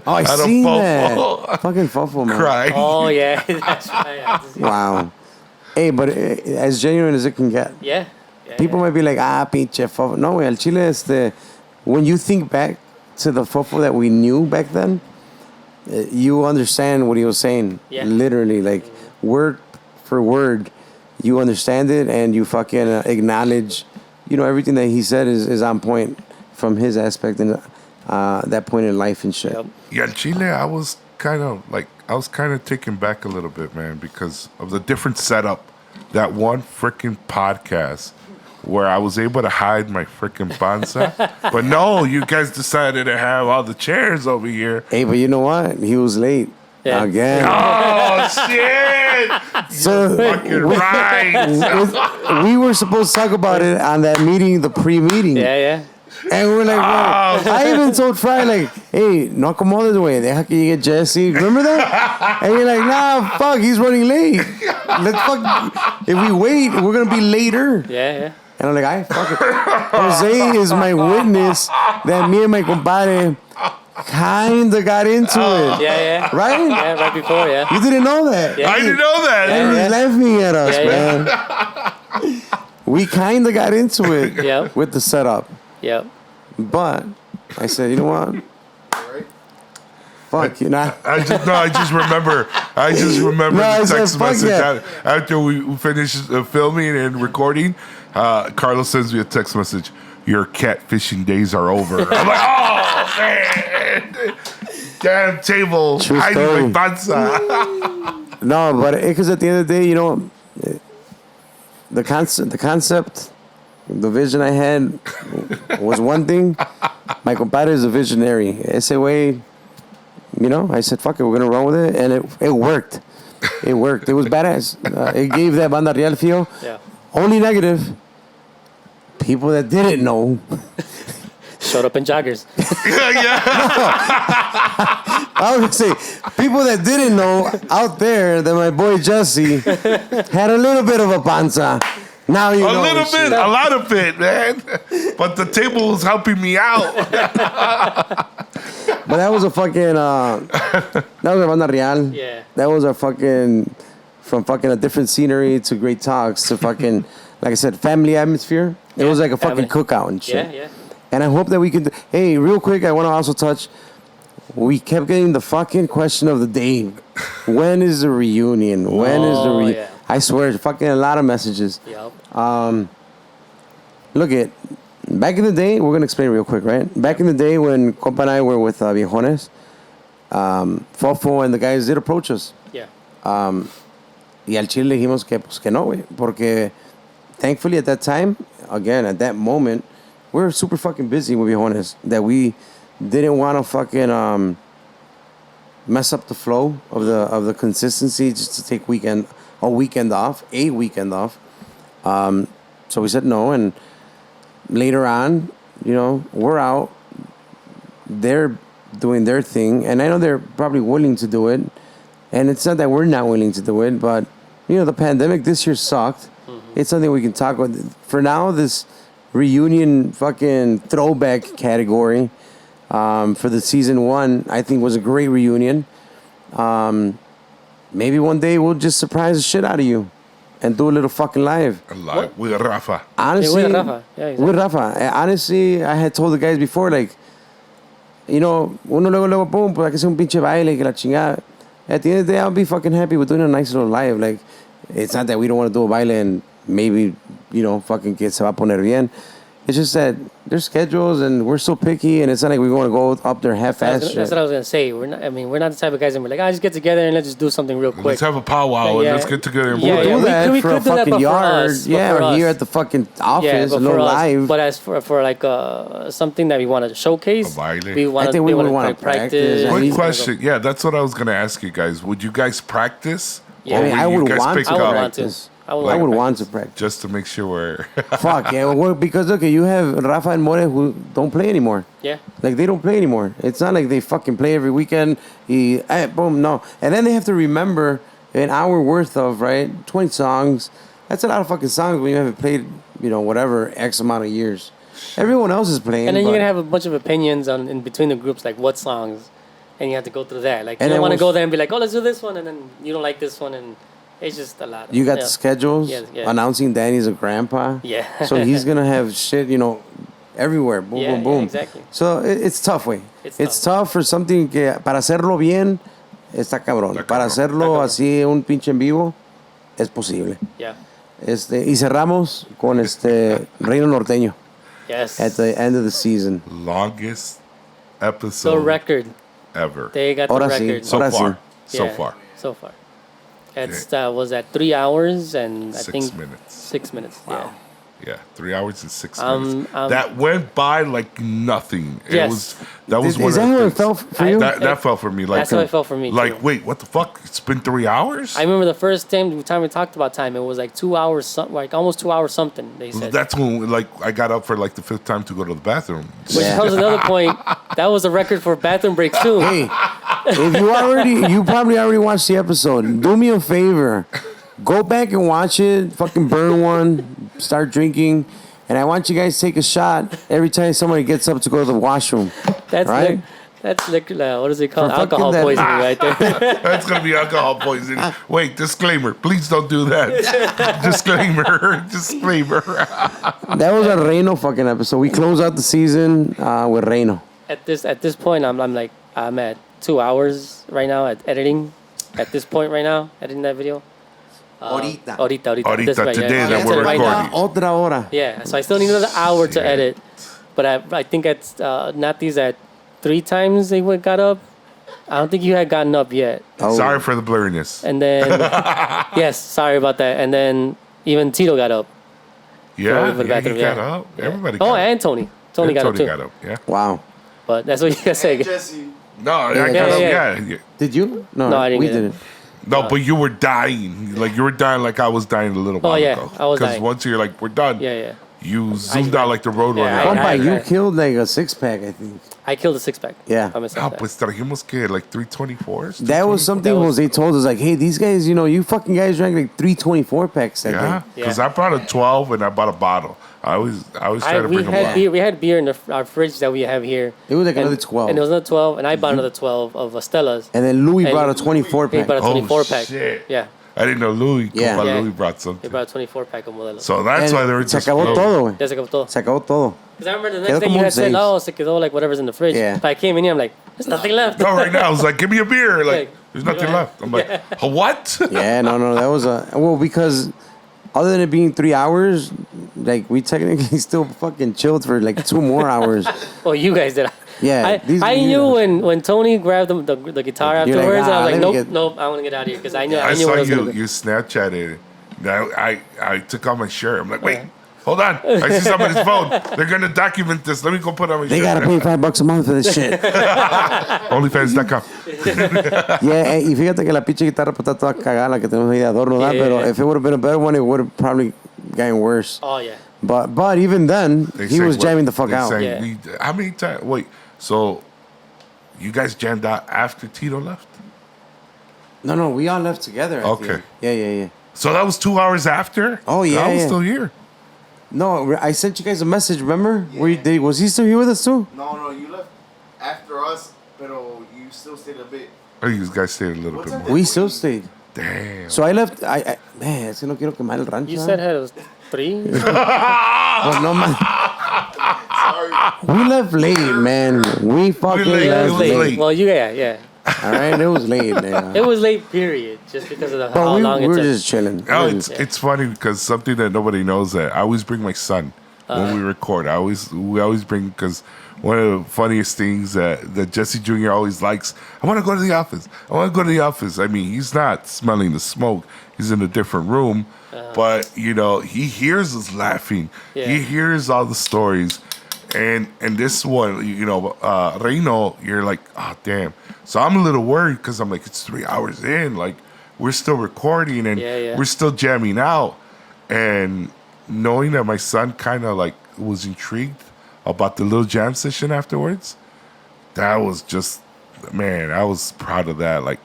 Oh, I out of seen Fofo. that. Fucking Fofo, man. Crying. Oh yeah, that's right. Wow. Hey, but as genuine as it can get. Yeah. People might be like, pinche Fofo. No, güey, al chile, when you think back to the Fofo that we knew back then, you understand what he was saying. Yeah. Literally, like, word for word, you understand it and you fucking acknowledge, everything that he said is on point from his aspect and that point in life and shit. Yep. Yeah, Chile, I was kind of taken back a little bit, man, because of the different setup. That one freaking podcast where I was able to hide my freaking panza. But no, you guys decided to have all the chairs over here. Hey, but you know what? He was late. Yeah. Again. Oh, shit! So Fucking right. we were supposed to talk about it on that meeting, the pre-meeting. Yeah. And we're like, well, I even told Fry, like, hey, no acomodes, güey. Deja que llegue Jesse. Remember that? And you're like, nah, fuck, he's running late. If we wait, we're going to be later. Yeah. And I'm like, I fuck it. Jose is my witness that me and my compadre kind of got into it. Yeah. Right? Yeah, right before, yeah. You didn't know that. Yeah. I didn't know that. And he's laughing at us, Yeah. man. we kind of got into it Yeah. with the setup. Yep. But I said, you know what? Fuck you, nah. I just remember No, I the said, text fuck message yeah. after we finished filming and recording. Carlos sends me a text message. Your catfishing days are over. I'm like, oh man, damn table, True hiding story. my panza. No, but because at the end of the day, you know, the concept, the vision I had was one thing. My compadre is a visionary. Ese way, you know, I said, fuck it, we're going to run with it. And it worked. It worked. It was badass. It gave that Banda Real feel. Yeah. Only negative, people that didn't know. Showed up in joggers. Yeah. I was going to say, people that didn't know out there that my boy Jesse had a little bit of a panza. Now you know. A little shit. bit, a lot of it, man. But the table was helping me out. But that was a fucking, that was a Banda Real. Yeah. That was our fucking, from fucking a different scenery to great talks to fucking, like I said, family atmosphere. It was like a fucking family. cookout and shit. Yeah, yeah. And I hope that we can, hey, real quick, I want to also touch, we kept getting the fucking question of the day. When is the reunion? When is the reunion? Yeah. I swear, fucking a lot of messages. Yep. Look at, back in the day, we're going to explain real quick, right? Back in the day when Compa and I were with Viejones, Fofo and the guys did approach us. Yeah. Y al chile dijimos que, pues, que no, güey. Porque thankfully at that time, again, at that moment, we were super fucking busy with Viejones. That we didn't want to fucking mess up the flow of the consistency just to take a weekend off. So we said no, and later on, you know, we're out. They're doing their thing, and I know they're probably willing to do it. And it's not that we're not willing to do it, but you know, the pandemic this year sucked. Mm-hmm. It's something we can talk about. For now, this reunion fucking throwback category for the season 1, I think was a great reunion. Maybe one day we'll just surprise the shit out of you and do a little fucking live. Live with Rafa. Honestly, with Rafa. Yeah, exactly. with Rafa. Honestly, I had told the guys before, like, you know, uno luego, boom, pues hay que hacer un pinche baile, que la chingada. At the end of the day, I'll be fucking happy with doing a nice little live. Like, it's not that we don't want to do a baile and maybe, you know, fucking que se va a poner bien. It's just that there's schedules and we're so picky, and it's not like we want to go up there half-assed. That's what I was gonna say. We're not the type of guys that we're like, just get together and let's just do something real quick. Let's have a powwow and let's get together and Yeah, We'll do that we for a could do that, fucking but for yard. us, Yeah, but for or us. here at the fucking office, a but little for us, live. But as for like something that we want to showcase, A baile. we want I think we would want wanna to practice. practice. Quick Quick question. Yeah, that's what I was going to ask you guys. Would you guys practice? Yeah. Or I mean, I you would guys want pick to I would up want to. practice. I would, I like would to want to practice. practice. just to make sure we're... Fuck, yeah. Well, because, look, you have Rafa and More who don't play anymore. Yeah. Like, they don't play anymore. It's not like they fucking play every weekend. Boom, no. And then they have to remember an hour worth of, right, 20 songs. That's a lot of fucking songs when you haven't played, you know, whatever, X amount of years. Everyone else is playing. And then you're but- gonna have a bunch of opinions on in between the groups, like what songs, and you have to go through that. Like And you then don't want to once- go there and be like, oh, let's do this one, and then you don't like this one, and it's just a lot. You got yeah. the schedules Yeah. announcing Danny's a grandpa. Yeah. So he's going to have shit, you know, everywhere. Boom, Yeah, boom, boom. yeah, exactly. So it's tough, way. It's tough for something que para hacerlo bien está cabrón. Está Para cabrón. hacerlo Está cabrón. así un pinche en vivo es posible. Yeah. Y cerramos con Reino Norteño Yes. at the end of the season. Longest the episode record. ever. They got Ahora the sí. record. So Ahora far. sí. So Yeah, far. So far. It's was at 3 hours and I 6 think minutes. 6 minutes. Wow. Yeah, 3 hours and 6 Um, minutes. That went by like nothing. Yes. That was one Is of that the how it things. felt for you? That felt for me. Like, That's how it felt for me, Like, too. wait, what the fuck? It's been 3 hours? I remember the first time we talked about time. It was like 2 hours, like almost 2 hours something. They said. That's when, like, I got up for like the 5th time to go to the bathroom. Which tells another point. That was a record for bathroom breaks too. Hey, if you probably already watched the episode. Do me a favor. Go back and watch it. Fucking burn one. Start drinking. And I want you guys to take a shot every time somebody gets up to go to the washroom. That's right? That's like what is it called? For fucking Alcohol that- poisoning right there. That's gonna be alcohol poisoning. Wait, disclaimer. Please don't do that. Disclaimer. Disclaimer. That was a Reno fucking episode. We close out the season with Reno. At this point, I'm at 2 hours right now at editing. At this point right now, editing that video. Ahorita. Ahorita, This right, today yeah. that we're Right now. recording. Otra hora. Yeah, so I still need another hour to edit. But I think it's Natty's at 3 times they got up. I don't think you had gotten up yet. Oh. Sorry for the blurriness. And then, yes, sorry about that. And then even Tito got up. Yeah, for the he bathroom, got yeah. up. Everybody Oh, got up. and Tony. Tony got up too. Got up, yeah. Wow. But that's what you guys say. Jesse. No, I Yeah, got up, yeah. yeah. Did you? No, I didn't We get it. didn't. No, but you were dying. Like, you were dying like I was dying a little while yeah, ago. I was Because dying. once you're like, we're done, Yeah. you zoomed out like the road runner. Yeah, Compa, you I- killed like a 6-pack, I think. I killed a 6-pack. Yeah. I missed No, that. pues trajimos que like 324s. That was something That was- Jose told us, like, hey, these guys, you fucking guys drank like 324 packs that Yeah, day. because Yeah. I brought a 12 and I bought a bottle. I always try to we bring a had bottle. beer. We had beer in our fridge that we have here. It was like another 12. And it was another 12, and I bought another 12 of Estella's. And then Louis And brought a 24 He pack. brought a Oh, 24-pack. shit. Yeah, I didn't know Louis. Yeah. Compa Yeah. Louis brought he something. brought a 24-pack of Modelo. So that's And why they were se just acabó floating. todo, güey. Ya se acabó todo. Se acabó todo. Because I remember the Quedó next day como you un had said, 6. oh, se quedó like whatever's in the fridge. Yeah. But I came in here, I'm like, there's nothing left. No, right now, I was like, give me a beer. Like, Like, there's nothing yeah. left. I'm like, what? Yeah, no, that was because other than it being 3 hours, like we technically still fucking chilled for like 2 more hours. Well, you guys did. Yeah, I knew when Tony grabbed the guitar You're like, afterwards, I was let like, me nope, I want to get out of here because I knew I I knew saw what I was you, going to do. you Snapchatted. Now I took off my shirt. I'm like, wait, hold on. I see somebody's phone. They're going to document this. Let me go put on my They shirt. gotta pay $5 a month for this shit. Onlyfans.com. Yeah, y fíjate que la pinche guitarra pues, está toda cagada, la que tenemos ahí de adorno, ¿verdad? Yeah, Pero yeah. if it would have been a better one, it would have probably gotten worse. Oh, yeah. But even then, They he sang was what- jamming the fuck they out. sang- Yeah. how many times? Wait, so you guys jammed out after Tito left? No, we all left together. I Okay. think. Yeah. So that was 2 hours after? Oh, yeah, I was yeah. still here. No, I sent you guys a message, remember? Was he still here with us too? No, you left after us, pero you still stayed a bit. Oh, you guys stayed a little What's bit up? more. We still stayed. Damn. So I left. Man, es que no quiero quemar el rancho. You ¿ah? said it was 3? Well, no, man. Sorry. We left late, man. We fucking late. It left was late. late. Well, yeah. All right, it was late. Man. It was late, period, just because of But how long we it were took. just chilling. Oh, it's funny because something that nobody knows that I always bring my son when we record. We always bring because one of the funniest things that Jesse Jr. always likes. I want to go to the office. I mean, he's not smelling the smoke. He's in a different room, but he hears us laughing. Yeah. He hears all the stories, and this one, Reno, you're like, oh damn. So I'm a little worried because I'm like, it's 3 hours in, like we're still recording and Yeah. we're still jamming out, and knowing that my son kind of like was intrigued about the little jam session afterwards, that was just, man, I was proud of that. Like,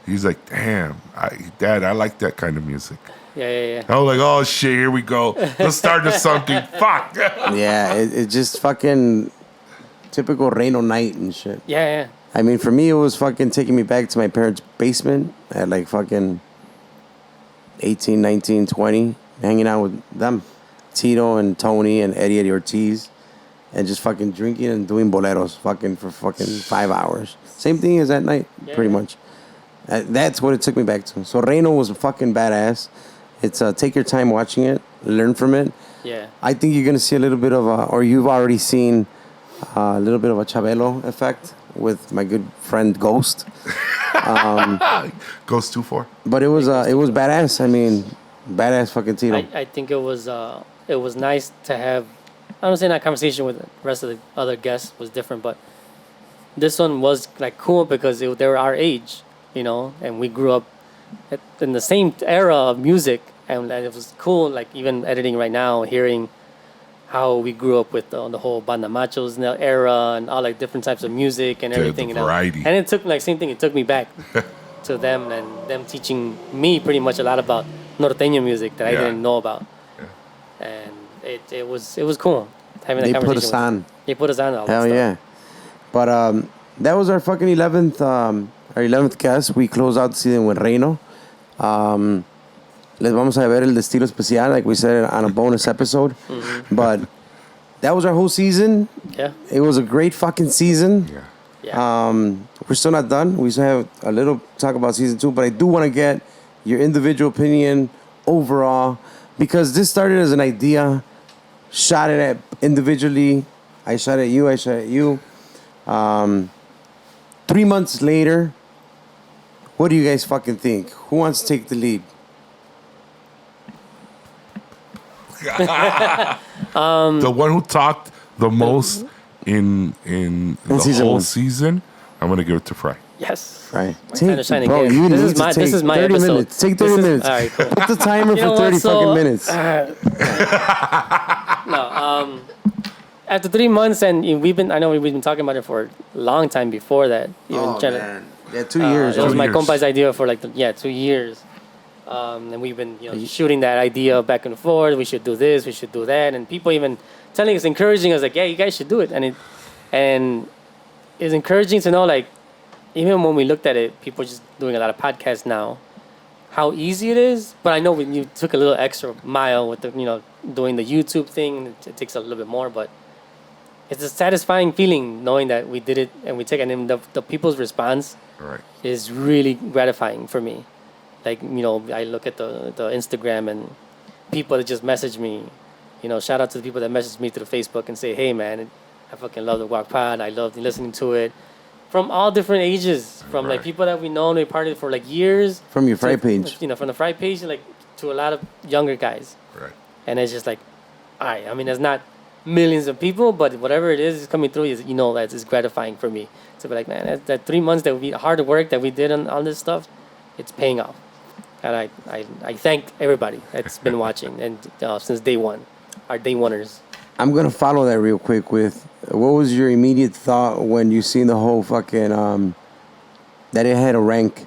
he's like, damn, Dad, I like that kind of music. Yeah. I was like, oh shit, here we go. Let's start to something. Fuck. Yeah, it just fucking typical Reno night and shit. Yeah. I mean, for me, it was fucking taking me back to my parents' basement at like fucking 18, 19, 20, hanging out with them, Tito and Tony and Eddie Ortiz, and just fucking drinking and doing boleros fucking for fucking 5 hours. Same thing as that night, pretty much. That's what it took me back to. So Reno was fucking badass. It's take your time watching it, learn from it. Yeah. I think you're gonna see a little bit of or you've already seen a little bit of a Chabelo effect with my good friend Ghost. Goes 2-4. But it was badass. I mean, badass fucking Tito. I think it was nice to have. I don't say that conversation with the rest of the other guests was different, but this one was like cool because they were our age, and we grew up in the same era of music, and it was cool. Like even editing right now, hearing how we grew up with the whole Banda Machos era and all like different types of music and The everything. variety. And it took same thing. It took me back to them and them teaching me pretty much a lot about norteño music that I Yeah. didn't know about. And it was cool having that They conversation. put us on. They put us on all that Hell stuff. yeah. But that was our fucking 11th, our 11th guest. We close out the season with Reino. Les vamos a ver el estilo especial, like we said on a bonus episode. But that was our whole season. Yeah. It was a great fucking season. Yeah. We're still not done. We still have a little talk about season 2, but I do want to get your individual opinion overall, because this started as an idea, shot it at individually. I shot at you. 3 months later, what do you guys fucking think? Who wants to take the lead? The one who talked the most in the season whole one. season, I'm gonna give it to Fry. Yes. Right. Kind of shining bro, again. you This need is to my- take this is my 30 episode. minutes. Take This 30 is- minutes. all right, cool. Put the timer You know for 30 what, so, fucking minutes. After 3 months, and we've been talking about it for a long time before that. Even trying to- Yeah, 2 years. It was 2 my years. compa's idea for 2 years. And we've been shooting that idea back and forth. We should do this, we should do that. And people even telling us, encouraging us, like, yeah, you guys should do it. And it's encouraging to know, like, even when we looked at it, people just doing a lot of podcasts now, how easy it is. But I know when you took a little extra mile with the, doing the YouTube thing, it takes a little bit more, but it's a satisfying feeling knowing that we did it and we take it. And the people's response Right. is really gratifying for me. Like, I look at the Instagram and people that just message me, shout out to the people that message me through Facebook and say, hey, man, I fucking love the GuacPod. I love listening to it. From all different ages, from like Right. people that we know, we partied for like years. From your Fry to- page. From the Fry page, like to a lot of younger guys. Right. And it's just like, all right, I mean, there's not millions of people, but whatever it is coming through, it's gratifying for me. To be like, man, that 3 months that hard work that we did on this stuff, it's paying off. And I thank everybody that's been watching and since day one, our day oneers. I'm going to follow that real quick with, what was your immediate thought when you seen the whole fucking, that it had a rank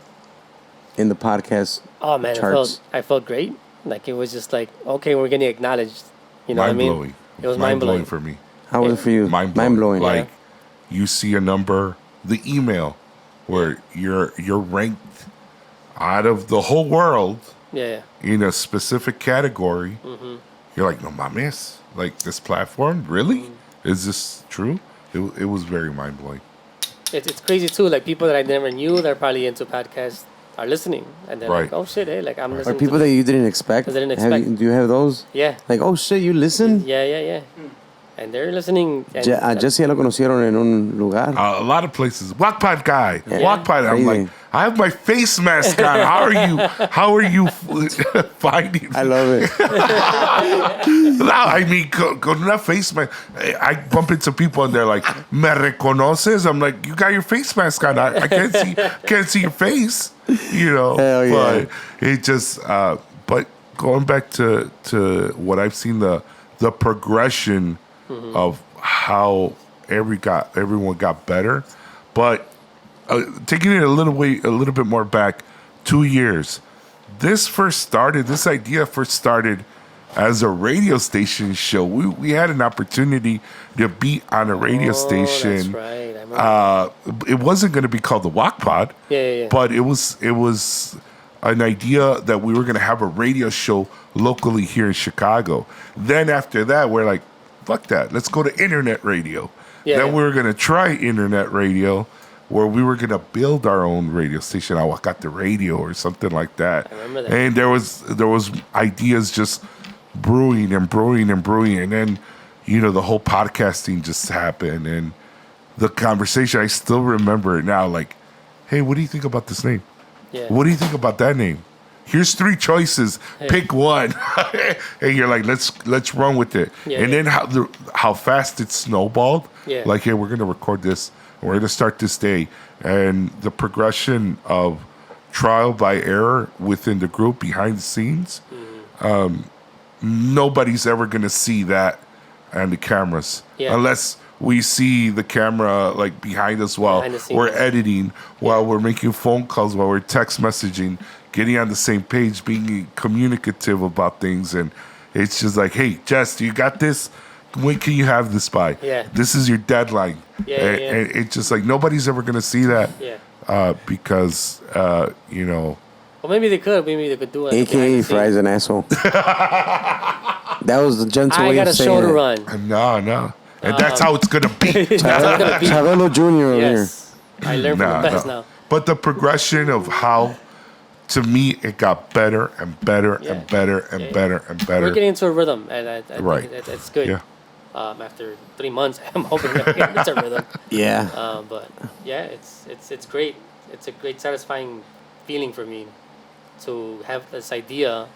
in the podcast Oh man, charts? I felt great. Like it was just like, okay, we're getting acknowledged. You know what I Mind mean? blowing. It was mind blowing for me. How was it for you? Mind blowing. Like, Like you see a number, the email where you're ranked out of the whole world Yeah. in a specific category. You're like, no mames, like this platform, really? Is this true? It was very mind blowing. It's crazy too. Like people that I never knew that are probably into podcasts are listening, and they're like, Right. "Oh shit, hey!" Like I'm or listening. people to that you didn't expect? I didn't Have expect. do you have those? Yeah, Like, oh shit, you listen? yeah. And they're listening. And Jesse ya lo conocieron en un lugar. A lot of places. GuacPod guy. Yeah. GuacPod. I'm Crazy. like, I have my face mask on. How are you finding? I love it. No, I mean, con una face mask. I bump into people and they're like, "Me reconoces?" I'm like, "You got your face mask on. I can't see your face." Hell yeah. But it just. But going back to what I've seen, the progression of how everyone got better, but taking it a little bit more back, 2 years. This idea first started as a radio station show. We had an opportunity to be on a radio station. That's right. I remember. It wasn't going to be called the GuacPod. Yeah. But it was an idea that we were going to have a radio show locally here in Chicago. Then after that, we're like, fuck that. Let's go to internet radio. Yeah, Then yeah. we were going to try internet radio, where we were going to build our own radio station, Aguacate Radio or something like that. I remember that. And there was ideas just brewing. And then, the whole podcasting just happened. And the conversation, I still remember it now, like, hey, what do you think about this name? Yeah. What do you think about that name? Here's 3 choices. Pick one. And you're like, let's run with it. Yeah, and yeah. then how fast it snowballed. Yeah. Like, hey, we're gonna record this. We're gonna start this day. And the progression of trial by error within the group behind the scenes. Nobody's ever gonna see that on the cameras Yeah. unless we see the camera like behind us while Behind the scenes. we're editing, while we're making phone calls, while we're text messaging, getting on the same page, being communicative about things. And it's just like, hey, Jess, do you got this? when can you have this by? Yeah. This is your deadline. Yeah, and, yeah. and it's just like nobody's ever gonna see that. Yeah. Because you know. Well, maybe they could. Maybe they could do it. AKA Fry's an asshole. That was the gentle I way got of a saying show to it. run. No. And that's how it's gonna be. Chabelo Jr. over here. Yes. I learned from the best now. But the progression of how, to me, it got better and better and better and better and better. We're getting into a rhythm, and I Right. think it's good. Yeah. After 3 months, I'm hoping that we get into a rhythm. Yeah. But yeah, it's great. It's a great, satisfying feeling for me to have this idea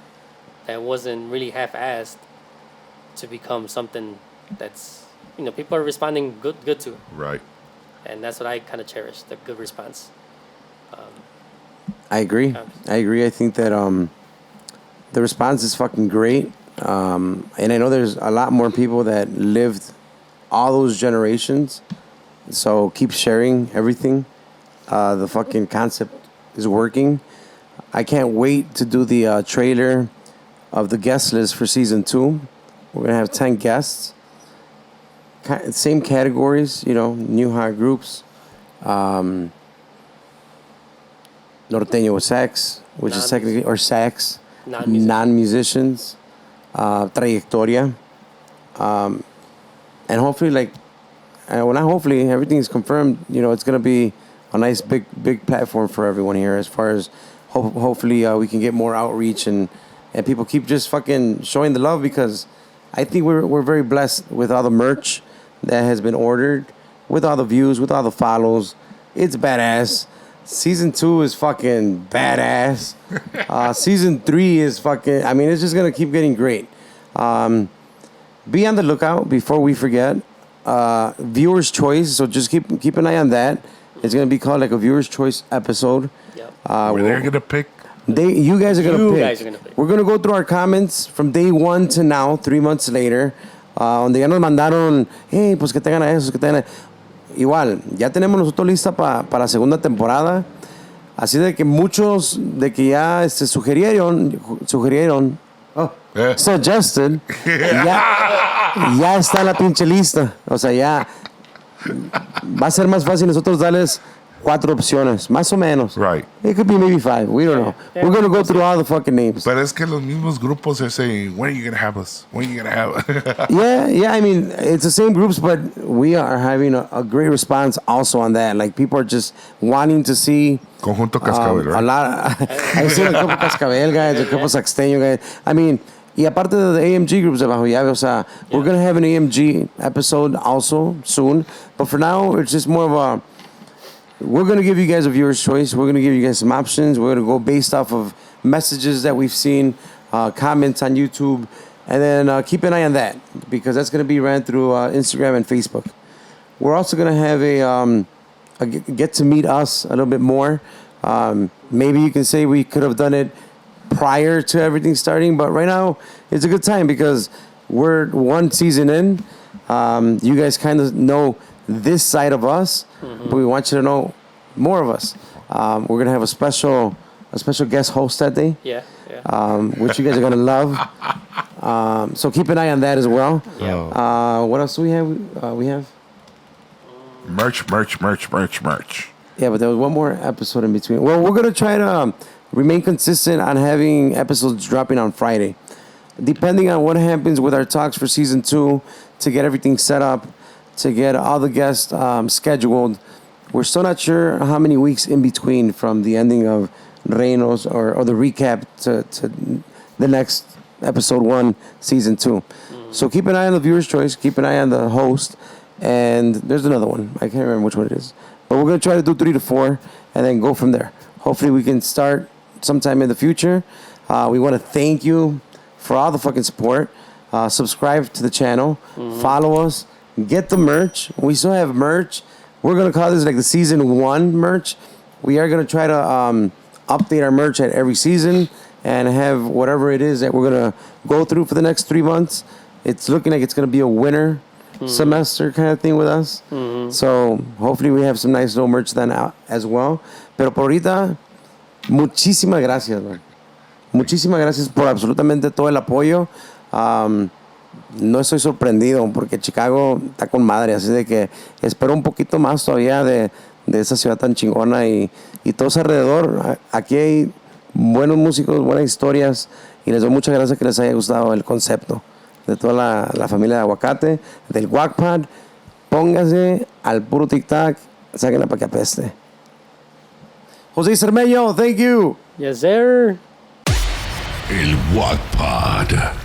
that wasn't really half-assed to become something that's, you know, people are responding good to. Right. And that's what I kind of cherish, the good response. I agree. I think that the response is fucking great. And I know there's a lot more people that lived all those generations. So keep sharing everything. The fucking concept is working. I can't wait to do the trailer of the guest list for season 2. We're going to have 10 guests. Same categories, you know, new high groups. Norteño sax, which is technically, or sax. Non-musicians. Trayectoria. And hopefully, like, well, not hopefully, everything is confirmed. You know, it's going to be a nice big platform for everyone here as far as hopefully we can get more outreach and people keep just fucking showing the love, because I think we're very blessed with all the merch that has been ordered, with all the views, with all the follows. It's badass. Season 2 is fucking badass. Season 3 is fucking, I mean, it's just going to keep getting great. Be on the lookout before we forget. Viewer's choice, so just keep an eye on that. It's going to be called like a viewer's choice episode. Yep. Where they're going to pick. You guys are going to pick. Guys are gonna pick. We're going to go through our comments from day 1 to now, 3 months later. Donde ya nos mandaron, hey, pues que tengan a esos, que tengan a... Igual, ya tenemos nosotros lista para la segunda temporada. Así de que muchos de que ya sugirieron, suggested, ya está la pinche lista. O sea, ya va a ser más fácil nosotros darles 4 opciones, más o menos. Right. It could be maybe 5. We don't know. Yeah. We're going to go through all the fucking names. But es que los mismos grupos are saying, when are you going to have us? When are you going to have us? Yeah, I mean, it's the same groups, but we are having a great response also on that. Like, people are just wanting to see Conjunto Cascabel, right? a lot. I've seen a couple Cascabel guys, a couple Saxteño guys. I mean, y aparte de the AMG groups de Bajo Llave, o sea, we're going to have an AMG episode also soon. But for now, it's just more of a... We're going to give you guys a viewer's choice. We're going to give you guys some options. We're going to go based off of messages that we've seen, comments on YouTube, and then keep an eye on that, because that's going to be ran through Instagram and Facebook. We're also going to have a get to meet us a little bit more. Maybe you can say we could have done it prior to everything starting, but right now it's a good time because we're 1 season in. You guys kind of know this side of us, but we want you to know more of us. We're gonna have a special guest host that day, which you guys are gonna love. So keep an eye on that as well. Yeah. What else do we have? We have Merch. Yeah, but there was one more episode in between. Well, we're gonna try to remain consistent on having episodes dropping on Friday, depending on what happens with our talks for season 2, to get everything set up, to get all the guests scheduled. We're still not sure how many weeks in between from the ending of Reinos or the recap to the next episode 1, season 2. So keep an eye on the viewer's choice, keep an eye on the host, and there's another one. I can't remember which one it is. But we're going to try to do 3 to 4 and then go from there. Hopefully we can start sometime in the future. We want to thank you for all the fucking support. Subscribe to the channel. Follow us. Get the merch. We still have merch. We're going to call this like the season 1 merch. We are going to try to update our merch at every season and have whatever it is that we're going to go through for the next 3 months. It's looking like it's going to be a winter semester kind of thing with us. So hopefully we have some nice little merch then out as well. Pero por ahorita, muchísimas gracias, man. Muchísimas gracias por absolutamente todo el apoyo. no estoy sorprendido porque Chicago está con madre, así de que espero un poquito más todavía de esa ciudad tan chingona y todos alrededor. Aquí hay buenos músicos, buenas historias y les doy muchas gracias que les haya gustado el concepto de toda la familia de Aguacate, del GuacPod. Póngase al puro tic-tac, sáquenla para que apeste. José Cermello, thank you. Yes, sir. El GuacPod.